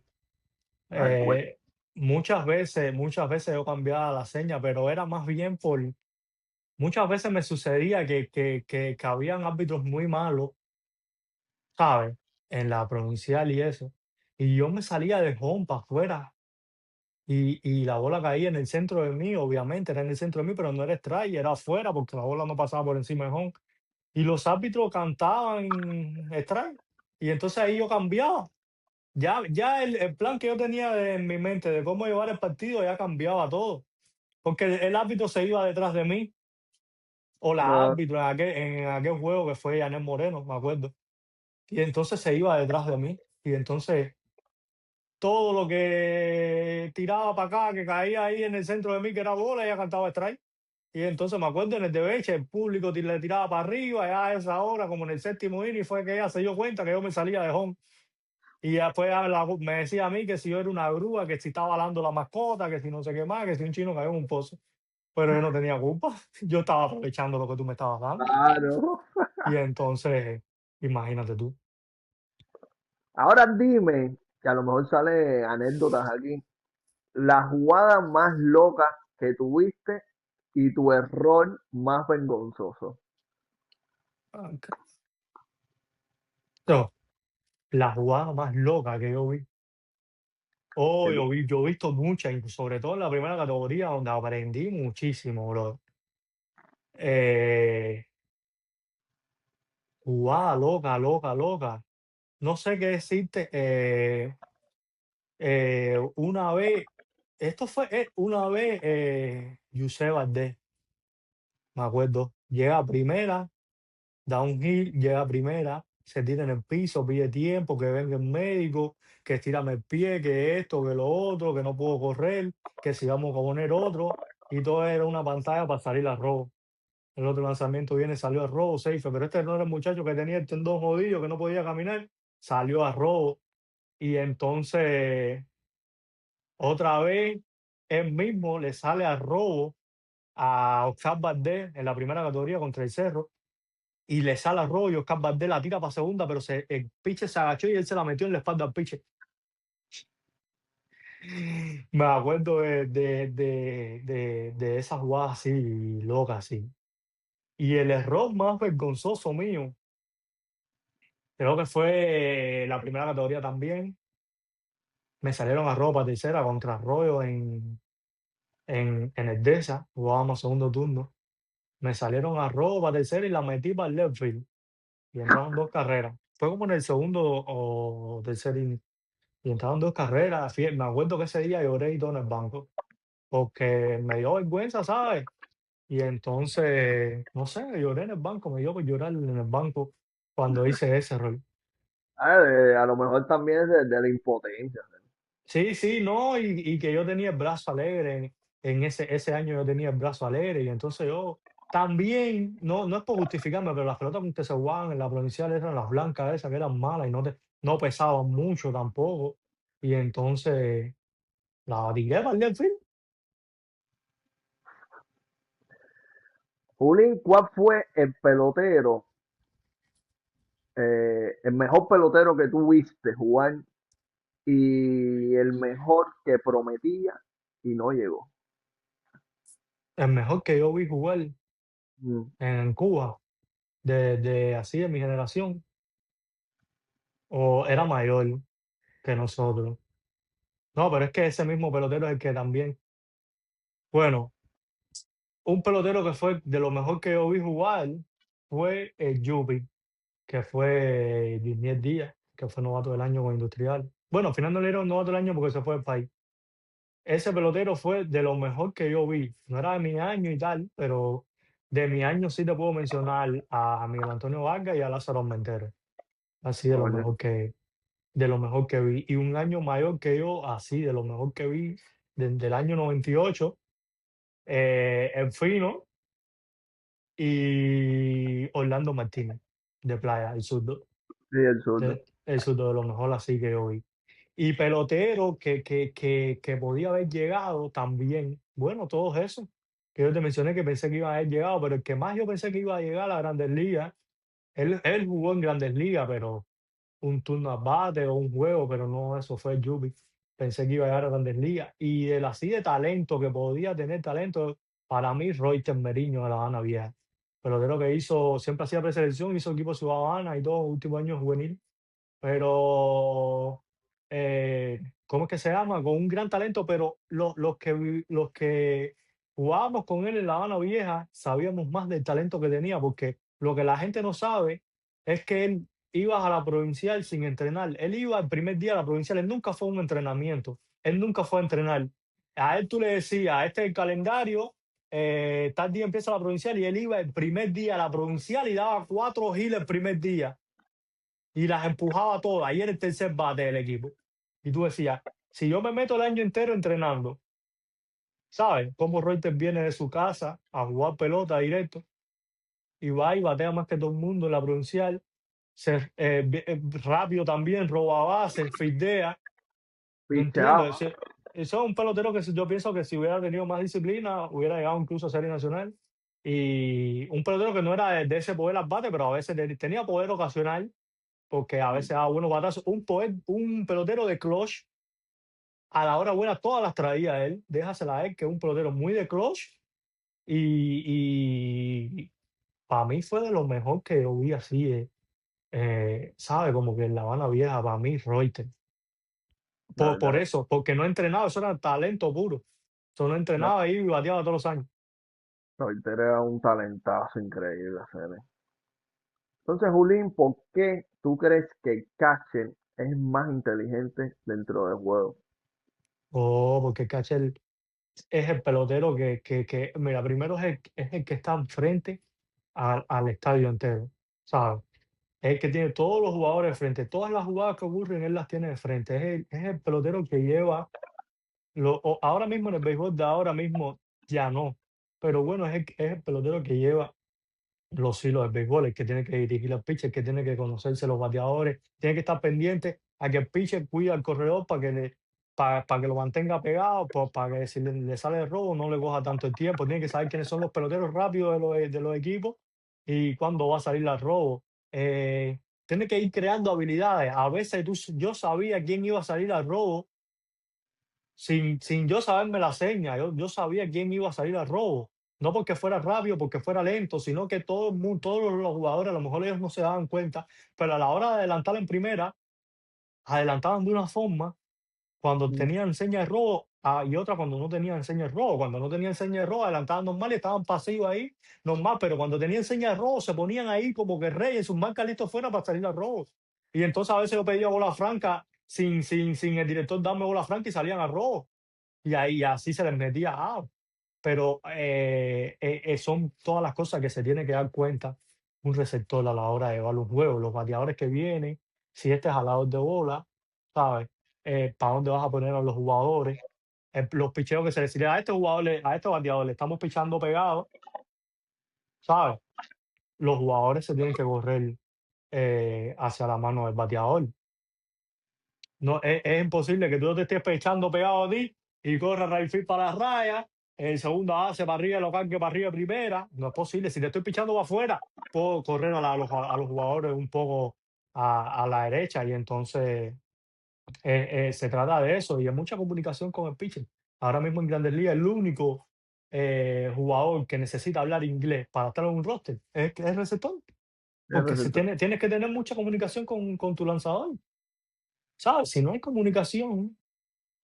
A ver, cuenta. Eh, muchas veces yo cambiaba la seña, pero era más bien por. Muchas veces me sucedía que habían árbitros muy malos, ¿sabes? En la provincial y eso. Y yo me salía de home para afuera. Y la bola caía en el centro de mí, obviamente, era en el centro de mí, pero no era strike, era afuera porque la bola no pasaba por encima de home. Y los árbitros cantaban strike. Y entonces ahí yo cambiaba. Ya el plan que yo tenía en mi mente de cómo llevar el partido ya cambiaba todo. Porque el árbitro se iba detrás de mí, o la No, árbitro en aquel juego que fue Yanel Moreno, me acuerdo. Y entonces se iba detrás de mí. Y entonces todo lo que tiraba para acá, que caía ahí en el centro de mí, que era bola, ella cantaba strike. Y entonces me acuerdo en el de Beche, el público le tiraba para arriba, ya a esa hora, como en el séptimo inning, fue que ella se dio cuenta que yo me salía de home. Y después me decía a mí que si yo era una grúa, que si estaba alando la mascota, que si no sé qué más, que si un chino cayó en un pozo. Pero yo no tenía culpa, yo estaba aprovechando lo que tú me estabas dando. claro. Y entonces, imagínate tú. Ahora dime, que a lo mejor sale anécdotas aquí, la jugada más loca que tuviste y tu error más vergonzoso. Ok. No, la jugada más loca que yo vi. Oh, Que tú- yo he visto muchas, sobre todo en la primera categoría, donde aprendí muchísimo, bro. Eh, jugada loca, loca, loca. No sé qué decirte. Una vez, esto fue una vez, Yusef Valdés, me acuerdo, llega a primera, da un hit, llega a primera, se tira en el piso, pide tiempo, que venga el médico, que estírame el pie, que esto, que lo otro, que no puedo correr, que si vamos a poner otro, y todo era una pantalla para salir a robo. El otro lanzamiento viene, salió a robo, safe, pero este no era el muchacho que tenía el tendón jodido, que no podía caminar, salió a robo. Y entonces, otra vez, él mismo le sale a robo a Oscar Valdés en la primera categoría contra el Cerro, y le sale a robo y Oscar Valdés la tira para segunda, pero el pitcher se agachó y él se la metió en la espalda al pitcher. Me acuerdo de esa jugada así, loca, así. Y el error más vergonzoso mío, creo que fue la primera categoría también. Me salieron a robo para tercera contra Arroyo en el DESA, jugábamos segundo turno. Me salieron a robo para tercera y la metí para el left field. Y entraron dos carreras. Fue como en el segundo o tercer inning. Y entraron dos carreras. Me acuerdo que ese día lloré y todo en el banco. Porque me dio vergüenza, ¿sabes? Y entonces, no sé, lloré en el banco. Me dio por llorar en el banco cuando hice ese error. A lo mejor también es de la impotencia. Sí, sí, no, y que yo tenía el brazo alegre, en ese año yo tenía el brazo alegre, y entonces yo también, no es por justificarme, pero las pelotas que se jugaban en la provincial eran las blancas esas, que eran malas y no pesaban mucho tampoco, y entonces la tiré para el field. Julín, ¿cuál fue el pelotero, el mejor pelotero que tú viste jugar y el mejor que prometía y no llegó? El mejor que yo vi jugar Mm, en Cuba, de así de mi generación, o era mayor que nosotros. No, pero es que ese mismo pelotero es el que también, bueno, un pelotero que fue de lo mejor que yo vi jugar fue el Yupi, que fue Yuniel Díaz, que fue novato del año con Industrial. Bueno, al final no le dieron novato del año porque se fue del país. Ese pelotero fue de lo mejor que yo vi. No era de mi año y tal, pero de mi año sí te puedo mencionar a Miguel Antonio Vargas y a Lázaro Mentero. Así oye, de lo mejor que vi. Y un año mayor que yo, así de lo mejor que vi, desde el año 98, el Fino y Orlando Martínez, de Playa, el zurdo. sí, el zurdo. El zurdo de lo mejor así que yo vi. Y pelotero que podía haber llegado también. Bueno, todos esos que yo te mencioné que pensé que iba a haber llegado, pero el que más yo pensé que iba a llegar a las Grandes Ligas, él jugó en Grandes Ligas, pero un turno al bate o un juego, pero no, eso fue Yubi. Pensé que iba a llegar a Grandes Ligas. Y del así de talento, que podía tener talento, para mí, Royster Meriño de La Habana Vieja. Pelotero que hizo, siempre hacía preselección, hizo equipo Ciudad Habana y todo, último año juvenil. Pero, ¿cómo es que se llama? Con un gran talento, pero los que jugábamos con él en La Habana Vieja sabíamos más del talento que tenía, porque lo que la gente no sabe es que él iba a la provincial sin entrenar. Él iba el primer día a la provincial, él nunca fue a un entrenamiento, él nunca fue a entrenar. A él tú le decías, este es el calendario, tal día empieza la provincial y él iba el primer día a la provincial y daba 4 giles el primer día y las empujaba todas. Y era el tercer bate del equipo. Y tú decías, si yo me meto el año entero entrenando, ¿sabes? Como Reuters viene de su casa a jugar pelota directo y va y batea más que todo el mundo en la provincial, rápido también, roba base, fildea, ¿me entiendes? Picheaba. Eso es un pelotero que yo pienso que si hubiera tenido más disciplina, hubiera llegado incluso a Serie Nacional. Y un pelotero que no era de ese poder al bate, pero a veces tenía poder ocasional porque a veces daba buenos batazos. Un pelotero de clutch, a la hora buena todas las traía él, déjasela a él, que es un pelotero muy de clutch, y para mí fue de lo mejor que yo vi así, ¿sabe? Como que en La Habana Vieja, para mí, Reuter. La Por verdad, eso, porque no entrenaba, eso era talento puro. Eso no no, entrenaba ahí y bateaba todos los años. Reuter era un talentazo increíble, hacer. Entonces, Julín, ¿por qué tú crees que el catcher es más inteligente dentro del juego? Oh, porque Cachel es el pelotero mira, primero es el que está enfrente al estadio entero, ¿sabes? Es el que tiene todos los jugadores de frente, todas las jugadas que ocurren, él las tiene de frente. Es el pelotero que lleva, ahora mismo en el béisbol de ahora mismo ya no, pero bueno, es el pelotero que lleva los hilos del béisbol, el que tiene que dirigir al pitcher, el que tiene que conocerse los bateadores, tiene que estar pendiente a que el pitcher cuida al corredor para que lo mantenga pegado, para que si le sale el robo no le coja tanto el tiempo, tiene que saber quiénes son los peloteros rápidos de los equipos y cuándo va a salir el robo. Tiene que ir creando habilidades. A veces yo sabía quién iba a salir al robo sin yo saberme la seña, yo sabía quién iba a salir al robo. No porque fuera rápido, porque fuera lento, sino que todo el mundo, todos los jugadores, a lo mejor ellos no se daban cuenta, pero a la hora de adelantar en primera, adelantaban de una forma cuando Mm, tenían seña de robo y otra cuando no tenían seña de robo. Cuando no tenían seña de robo, adelantaban normal y estaban pasivos ahí, normal, pero cuando tenían seña de robo, se ponían ahí como que reyes, sus marcas listos fuera para salir al robo. Y entonces a veces yo pedía bola franca sin el director darme bola franca y salían al robo. Y ahí así se les metía out. Pero son todas las cosas que se tiene que dar cuenta un receptor a la hora de llevar un juego. Los bateadores que vienen, si este es jalador de bola, ¿sabes? ¿Para dónde vas a poner a los jugadores? Los picheos que se les dice a este jugador, a este bateador le estamos pichando pegado, ¿sabes? Los jugadores se tienen que correr hacia la mano del bateador. No, es imposible que tú no te estés pechando pegado a ti y corras right field para la raya. en segunda base para arriba, local que para arriba primera. No es posible. Si te estoy pichando para afuera, puedo correr a los jugadores un poco a la derecha y entonces se trata de eso y hay mucha comunicación con el pitcher. Ahora mismo en Grandes Ligas, el único jugador que necesita hablar inglés para estar en un roster es el receptor, El porque receptor. tienes que tener mucha comunicación con tu lanzador, ¿sabes? Si no hay comunicación,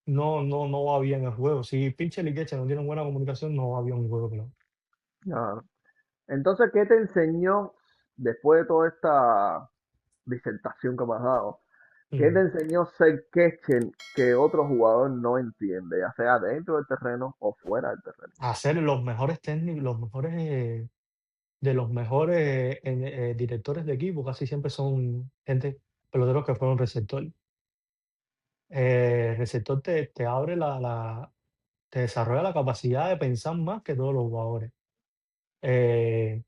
no va bien el juego. Si pitcher y catcher no tienen buena comunicación, no va bien el juego, claro. Claro. Entonces, ¿qué te enseñó después de toda esta disertación que me has dado? ¿Qué te Mm. enseñó ser catcher que otro jugador no entiende, ya sea dentro del terreno o fuera del terreno? Hacer los mejores técnicos, los mejores de los mejores directores de equipo, casi siempre son gente, peloteros que fueron receptor. El receptor te abre te desarrolla la capacidad de pensar más que todos los jugadores. Eh,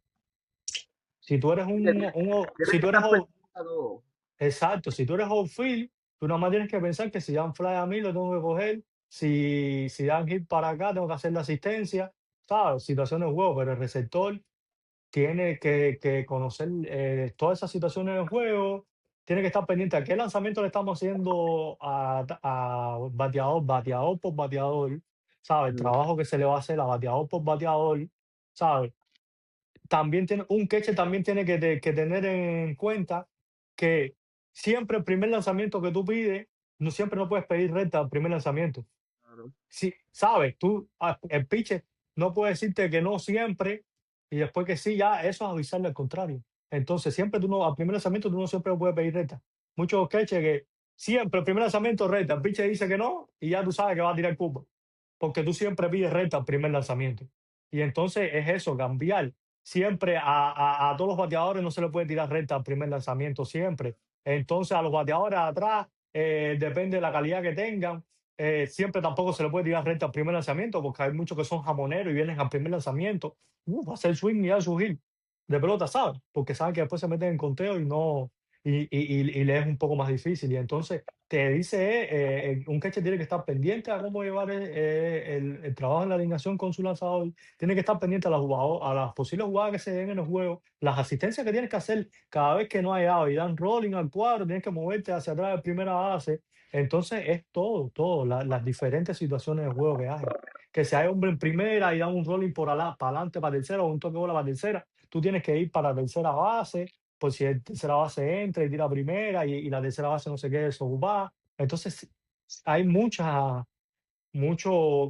si tú eres Sí, que tienes si que tú eres estar pendiente a todo. exacto, si tú eres outfield, tú nada más tienes que pensar que si dan fly a mí, lo tengo que coger. Si dan hit para acá, tengo que hacer la asistencia. ¿Sabes? Situaciones de juego, pero el receptor tiene que conocer todas esas situaciones del juego, tiene que estar pendiente a qué lanzamiento le estamos haciendo a bateador, bateador por bateador, ¿sabes? El Mm, trabajo que se le va a hacer a bateador por bateador, ¿sabes? También tiene, un catcher también tiene que tener en cuenta que siempre el primer lanzamiento que tú pides, no siempre no puedes pedir recta al primer lanzamiento. claro, Sí, sabes, el pitcher no puede decirte que no siempre y después que sí, ya eso es avisarle al contrario. Entonces, siempre tú no, al primer lanzamiento tú no siempre puedes pedir recta. Muchos catchers que siempre el primer lanzamiento recta, el pitcher dice que no y ya tú sabes que va a tirar curva, porque tú siempre pides recta al primer lanzamiento. Y entonces es eso, cambiar. Siempre a todos los bateadores no se le puede tirar recta al primer lanzamiento, siempre. Entonces, a los bateadores atrás, depende de la calidad que tengan siempre tampoco se le puede tirar recta al primer lanzamiento, porque hay muchos que son jamoneros y vienen al primer lanzamiento, va a hacer swing y a surgir de pelota, ¿sabes? Porque saben que después se meten en conteo y no, y le es un poco más difícil. Y entonces te dice, un catcher tiene que estar pendiente a cómo llevar el trabajo en la alineación con su lanzador, tiene que estar pendiente a las posibles jugadas que se den en el juego, las asistencias que tienes que hacer cada vez que no hay out y dan rolling al cuadro, tienes que moverte hacia atrás de primera base, entonces es todo, las diferentes situaciones de juego que hay. Que si hay hombre en primera y da un rolling para adelante, para tercera, o un toque de bola para tercera, tú tienes que ir para tercera base, por si el tercera base entra y tira primera y la tercera base no se quede desocupada. Entonces hay mucho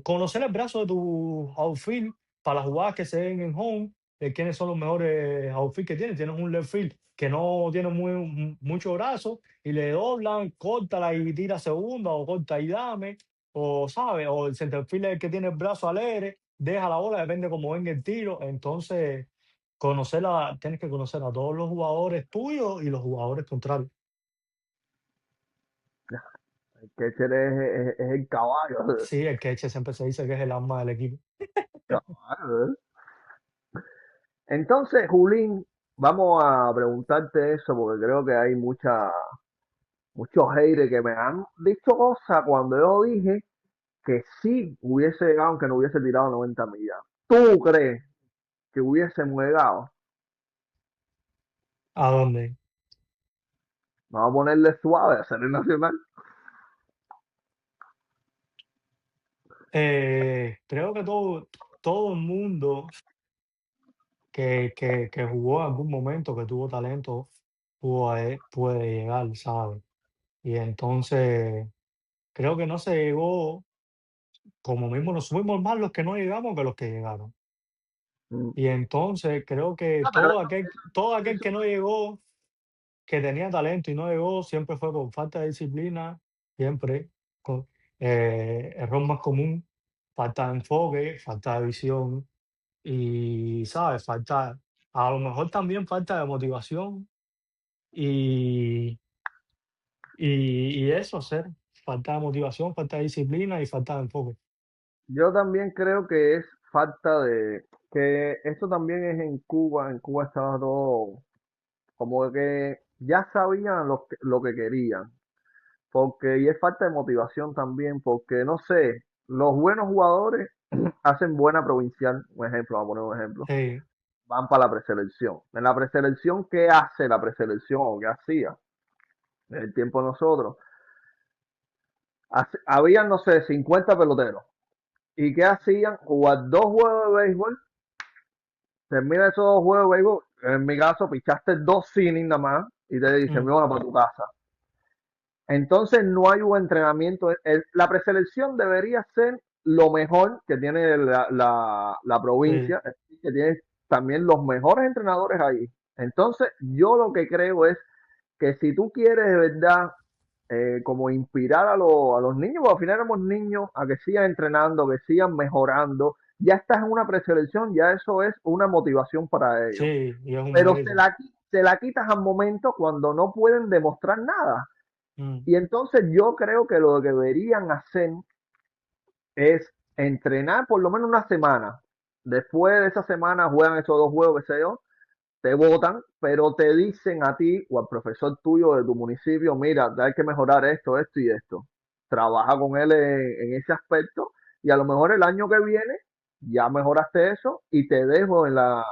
conocer el brazo de tu outfield para las jugadas que se den en home, de quiénes son los mejores outfield que tienes. Tienes un left field que no tiene mucho brazo y le doblan, córtala y tira segunda o corta y dame, o sabe, o el center field es el que tiene el brazo alegre, deja la bola, depende cómo venga el tiro. Entonces, tienes que conocer a todos los jugadores tuyos y los jugadores contrarios. el catcher es el caballo. Sí, el catcher siempre se dice que es el alma del equipo. Caballo, ¿eh? Entonces, Julín, vamos a preguntarte eso porque creo que hay muchos haters que me han dicho cosas cuando yo dije que sí hubiese llegado aunque no hubiese tirado 90 millas. ¿Tú crees que hubiésemos llegado? ¿A dónde? Vamos a ponerle suave a Serie Nacional. Creo que todo el mundo que jugó en algún momento, que tuvo talento, puede llegar, ¿sabes? Y entonces creo que no se llegó, como mismo nos fuimos más los que no llegamos que los que llegaron. Mm. Y entonces creo que Ah, pero todo aquel eso que no llegó, que tenía talento y no llegó, siempre fue por falta de disciplina, siempre, con, error más común, falta de enfoque, falta de visión. Y, ¿sabes? A lo mejor también falta de motivación y, y eso, falta de motivación, falta de disciplina y falta de enfoque. yo también creo que es falta que esto también es en Cuba estaba todo como que ya sabían lo que querían, porque y es falta de motivación también, porque no sé, los buenos jugadores hacen buena provincial, un ejemplo, vamos a poner un ejemplo, Sí, van para la preselección. En la preselección, ¿qué hace la preselección o qué hacía en el tiempo de nosotros? Habían, no sé, 50 peloteros. ¿Y qué hacían? Jugar dos juegos de béisbol, termina esos dos juegos de béisbol, en mi caso pichaste dos innings nada más y te dicen, mm, bueno, para tu casa. Entonces no hay un entrenamiento. La preselección debería ser lo mejor que tiene la sí, provincia, que tiene también los mejores entrenadores ahí. Entonces yo lo que creo es que si tú quieres de verdad como inspirar a los niños, porque al final éramos niños, a que sigan entrenando, que sigan mejorando, ya estás en una preselección, ya eso es una motivación para ellos. sí, y es un Pero mérito. se la quitas al momento cuando no pueden demostrar nada. Mm, Y entonces yo creo que lo que deberían hacer es entrenar por lo menos una semana. Después de esa semana juegan esos dos juegos, que sé yo, te votan, pero te dicen a ti o al profesor tuyo de tu municipio, mira, hay que mejorar esto, esto y esto. Trabaja con él en ese aspecto y a lo mejor el año que viene ya mejoraste eso y te dejo en la,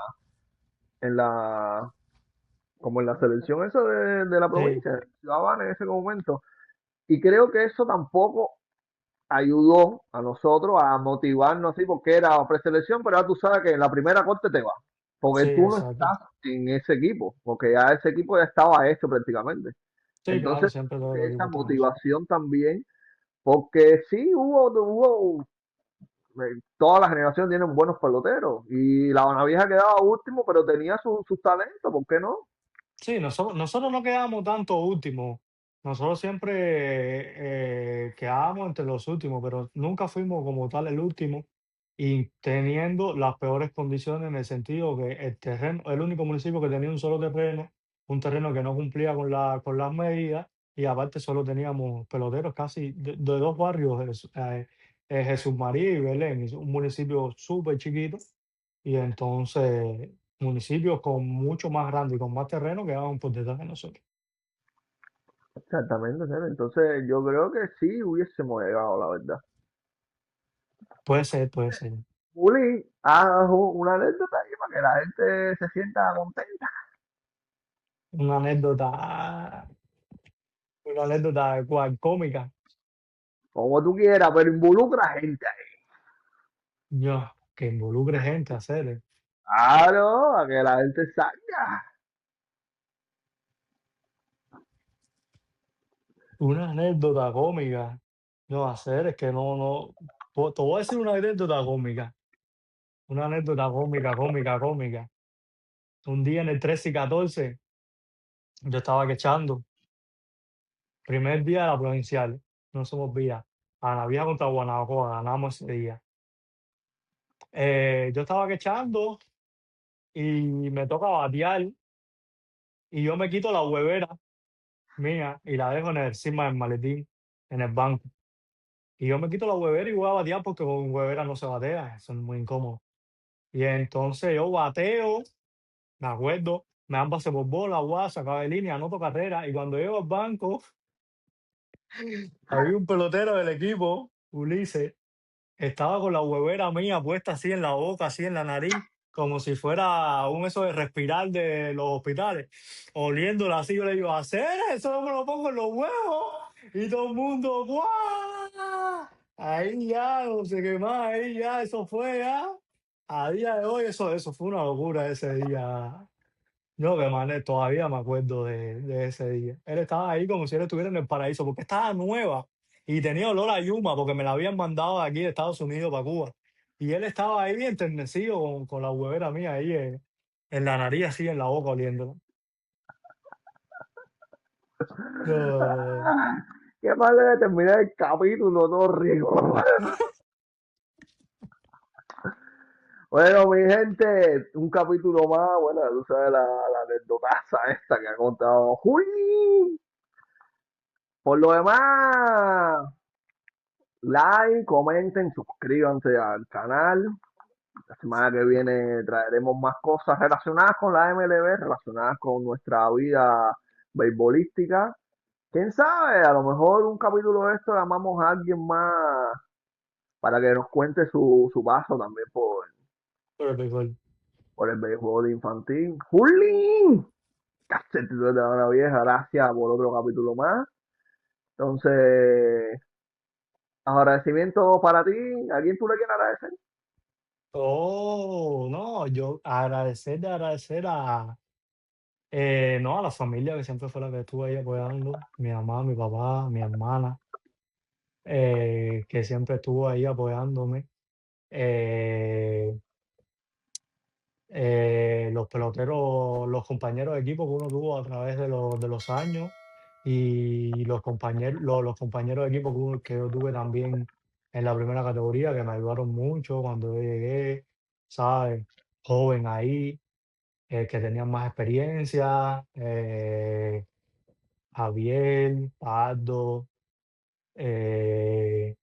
como en la selección eso de la sí, provincia, de Ciudad Habana en ese momento. Y creo que eso tampoco ayudó a nosotros a motivarnos así, porque era preselección, pero ya tú sabes que en la primera corte te va, sí, porque tú no exacto. estás en ese equipo, porque ya ese equipo ya estaba hecho prácticamente. Sí, claro, Entonces, siempre todos los esa equipos están eso. motivación también, porque sí hubo toda la generación tienen buenos peloteros, y la Banavieja quedaba último, pero tenía sus talentos, ¿por qué no? Sí, nosotros no quedamos tanto últimos. Nosotros siempre quedábamos entre los últimos, pero nunca fuimos como tal el último y teniendo las peores condiciones en el sentido que el terreno, el único municipio que tenía un solo terreno, un terreno que no cumplía con las medidas y aparte solo teníamos peloteros casi de dos barrios, Jesús María y Belén, es un municipio súper chiquito y entonces municipios con mucho más grande y con más terreno quedaban por detrás de nosotros. Exactamente, ¿sabes? Entonces yo creo que sí hubiésemos llegado, la verdad. Puede ser, puede ser. Juli, haz una anécdota ahí para que la gente se sienta contenta. Una anécdota, una anécdota cual, cómica. Como tú quieras, pero involucra gente ahí. Yo, que involucre gente a hacer Claro, a que la gente salga. una anécdota cómica. No, hacer es que te voy a decir una anécdota cómica. Una anécdota cómica, cómica, cómica. Un día en el 13 y 14 yo estaba quechando. Primer día de la provincial. No se me olvida. A la vieja contra Guanabacoa, ganamos ese día. Yo estaba quechando y me toca batear y yo me quito la huevera mía y la dejo encima del maletín, en el banco. Y yo me quito la huevera y voy a batear porque con huevera no se batea, eso es muy incómodo. Y entonces yo bateo, me acuerdo, me dan base por bola, guau, sacaba de línea, anoto carrera y cuando llego al banco había un pelotero del equipo, Ulises. Estaba con la huevera mía puesta así en la boca, así en la nariz, como si fuera un eso de respirar de los hospitales, oliéndola así. Yo le digo, hacer eso no me lo pongo en los huevos. Y todo el mundo, ¡guau! Ahí ya, no sé qué más, ahí ya, eso fue ya. A día de hoy, eso fue una locura ese día. Yo que todavía me acuerdo de ese día. Él estaba ahí como si él estuviera en el paraíso, porque estaba nueva y tenía olor a yuma, porque me la habían mandado de aquí de Estados Unidos para Cuba. Y él estaba ahí enternecido con la huevera mía ahí en la nariz, así en la boca oliéndola. No, Qué mal de terminar el capítulo, todo rico. Bueno, mi gente, un capítulo más. Bueno, tú sabes la anecdotaza esta que ha contado Juli. Por lo demás, like, comenten, suscríbanse al canal. La semana que viene traeremos más cosas relacionadas con la MLB, relacionadas con nuestra vida beisbolística. ¿Quién sabe? A lo mejor un capítulo de esto llamamos a alguien más para que nos cuente su paso también Por el béisbol. por el béisbol infantil. ¡Julín! Cachete de la vieja, gracias por otro capítulo más. Entonces, agradecimiento para ti. ¿A quién tú le quieres agradecer? Oh, no, yo agradecer no, a la familia que siempre fue la que estuvo ahí apoyando, mi mamá, mi papá, mi hermana, que siempre estuvo ahí apoyándome. Eh, los peloteros, los compañeros de equipo que uno tuvo a través de los años y los compañeros de equipo que yo tuve también en la primera categoría, que me ayudaron mucho cuando yo llegué, ¿sabes? Joven ahí, que tenían más experiencia, Javier, Pardo, eh,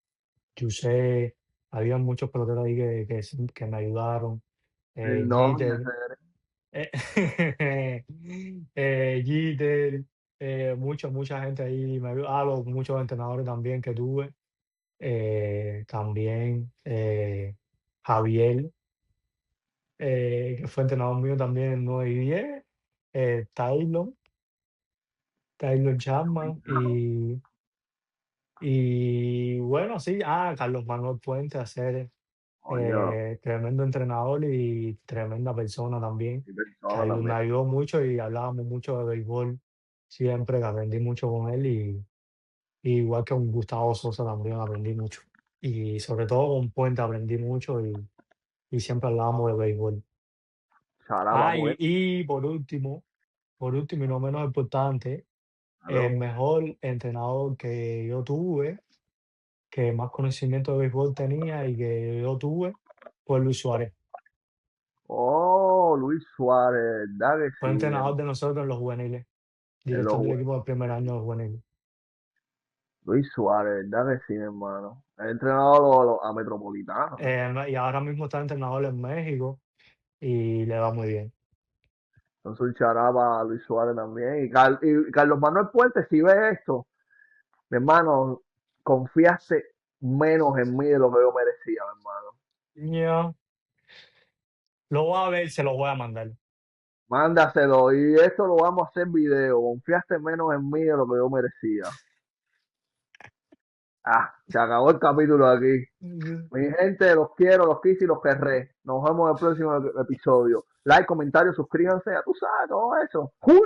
Yusé, había muchos peloteros ahí que me ayudaron, El don de Jeter. ser. Eh, Jeter, mucha gente ahí me ayudó, muchos entrenadores también que tuve, también Javier, que fue entrenador mío también en 9 y 10, Taylor, Taylor Chapman y bueno, sí, Carlos Manuel Puente, hacer Coño, tremendo entrenador y tremenda persona también, mi que persona me también. ayudó mucho y hablábamos mucho de béisbol siempre, que aprendí mucho con él y igual que con Gustavo Sosa también aprendí mucho. Y sobre todo con Puente aprendí mucho y siempre hablábamos de béisbol. Charaba, Y por último y no menos importante, el claro. mejor entrenador que yo tuve, que más conocimiento de béisbol tenía y que yo tuve, fue Luis Suárez. Oh, Luis Suárez, ¿verdad que Fue sí? entrenador de nosotros en los juveniles, En director los del jue- equipo del primer año de los juveniles. Luis Suárez, ¿verdad que sí, hermano? He entrenado a Metropolitano. Y ahora mismo está entrenador en México y le va muy bien. Entonces un charaba a Luis Suárez también. Y Carlos Manuel Puente, si ves esto, mi hermano, confiaste menos en mí de lo que yo merecía, mi hermano. Ya, lo voy a ver, se lo voy a mandar. Mándaselo y esto lo vamos a hacer video. Confiaste menos en mí de lo que yo merecía. Ah, se acabó el capítulo aquí. Ujú. Mi gente, los quiero, los quise y los querré. Nos vemos en el próximo episodio. Like, comentario, suscríbanse, ya tú sabes, todo eso. ¡Juli!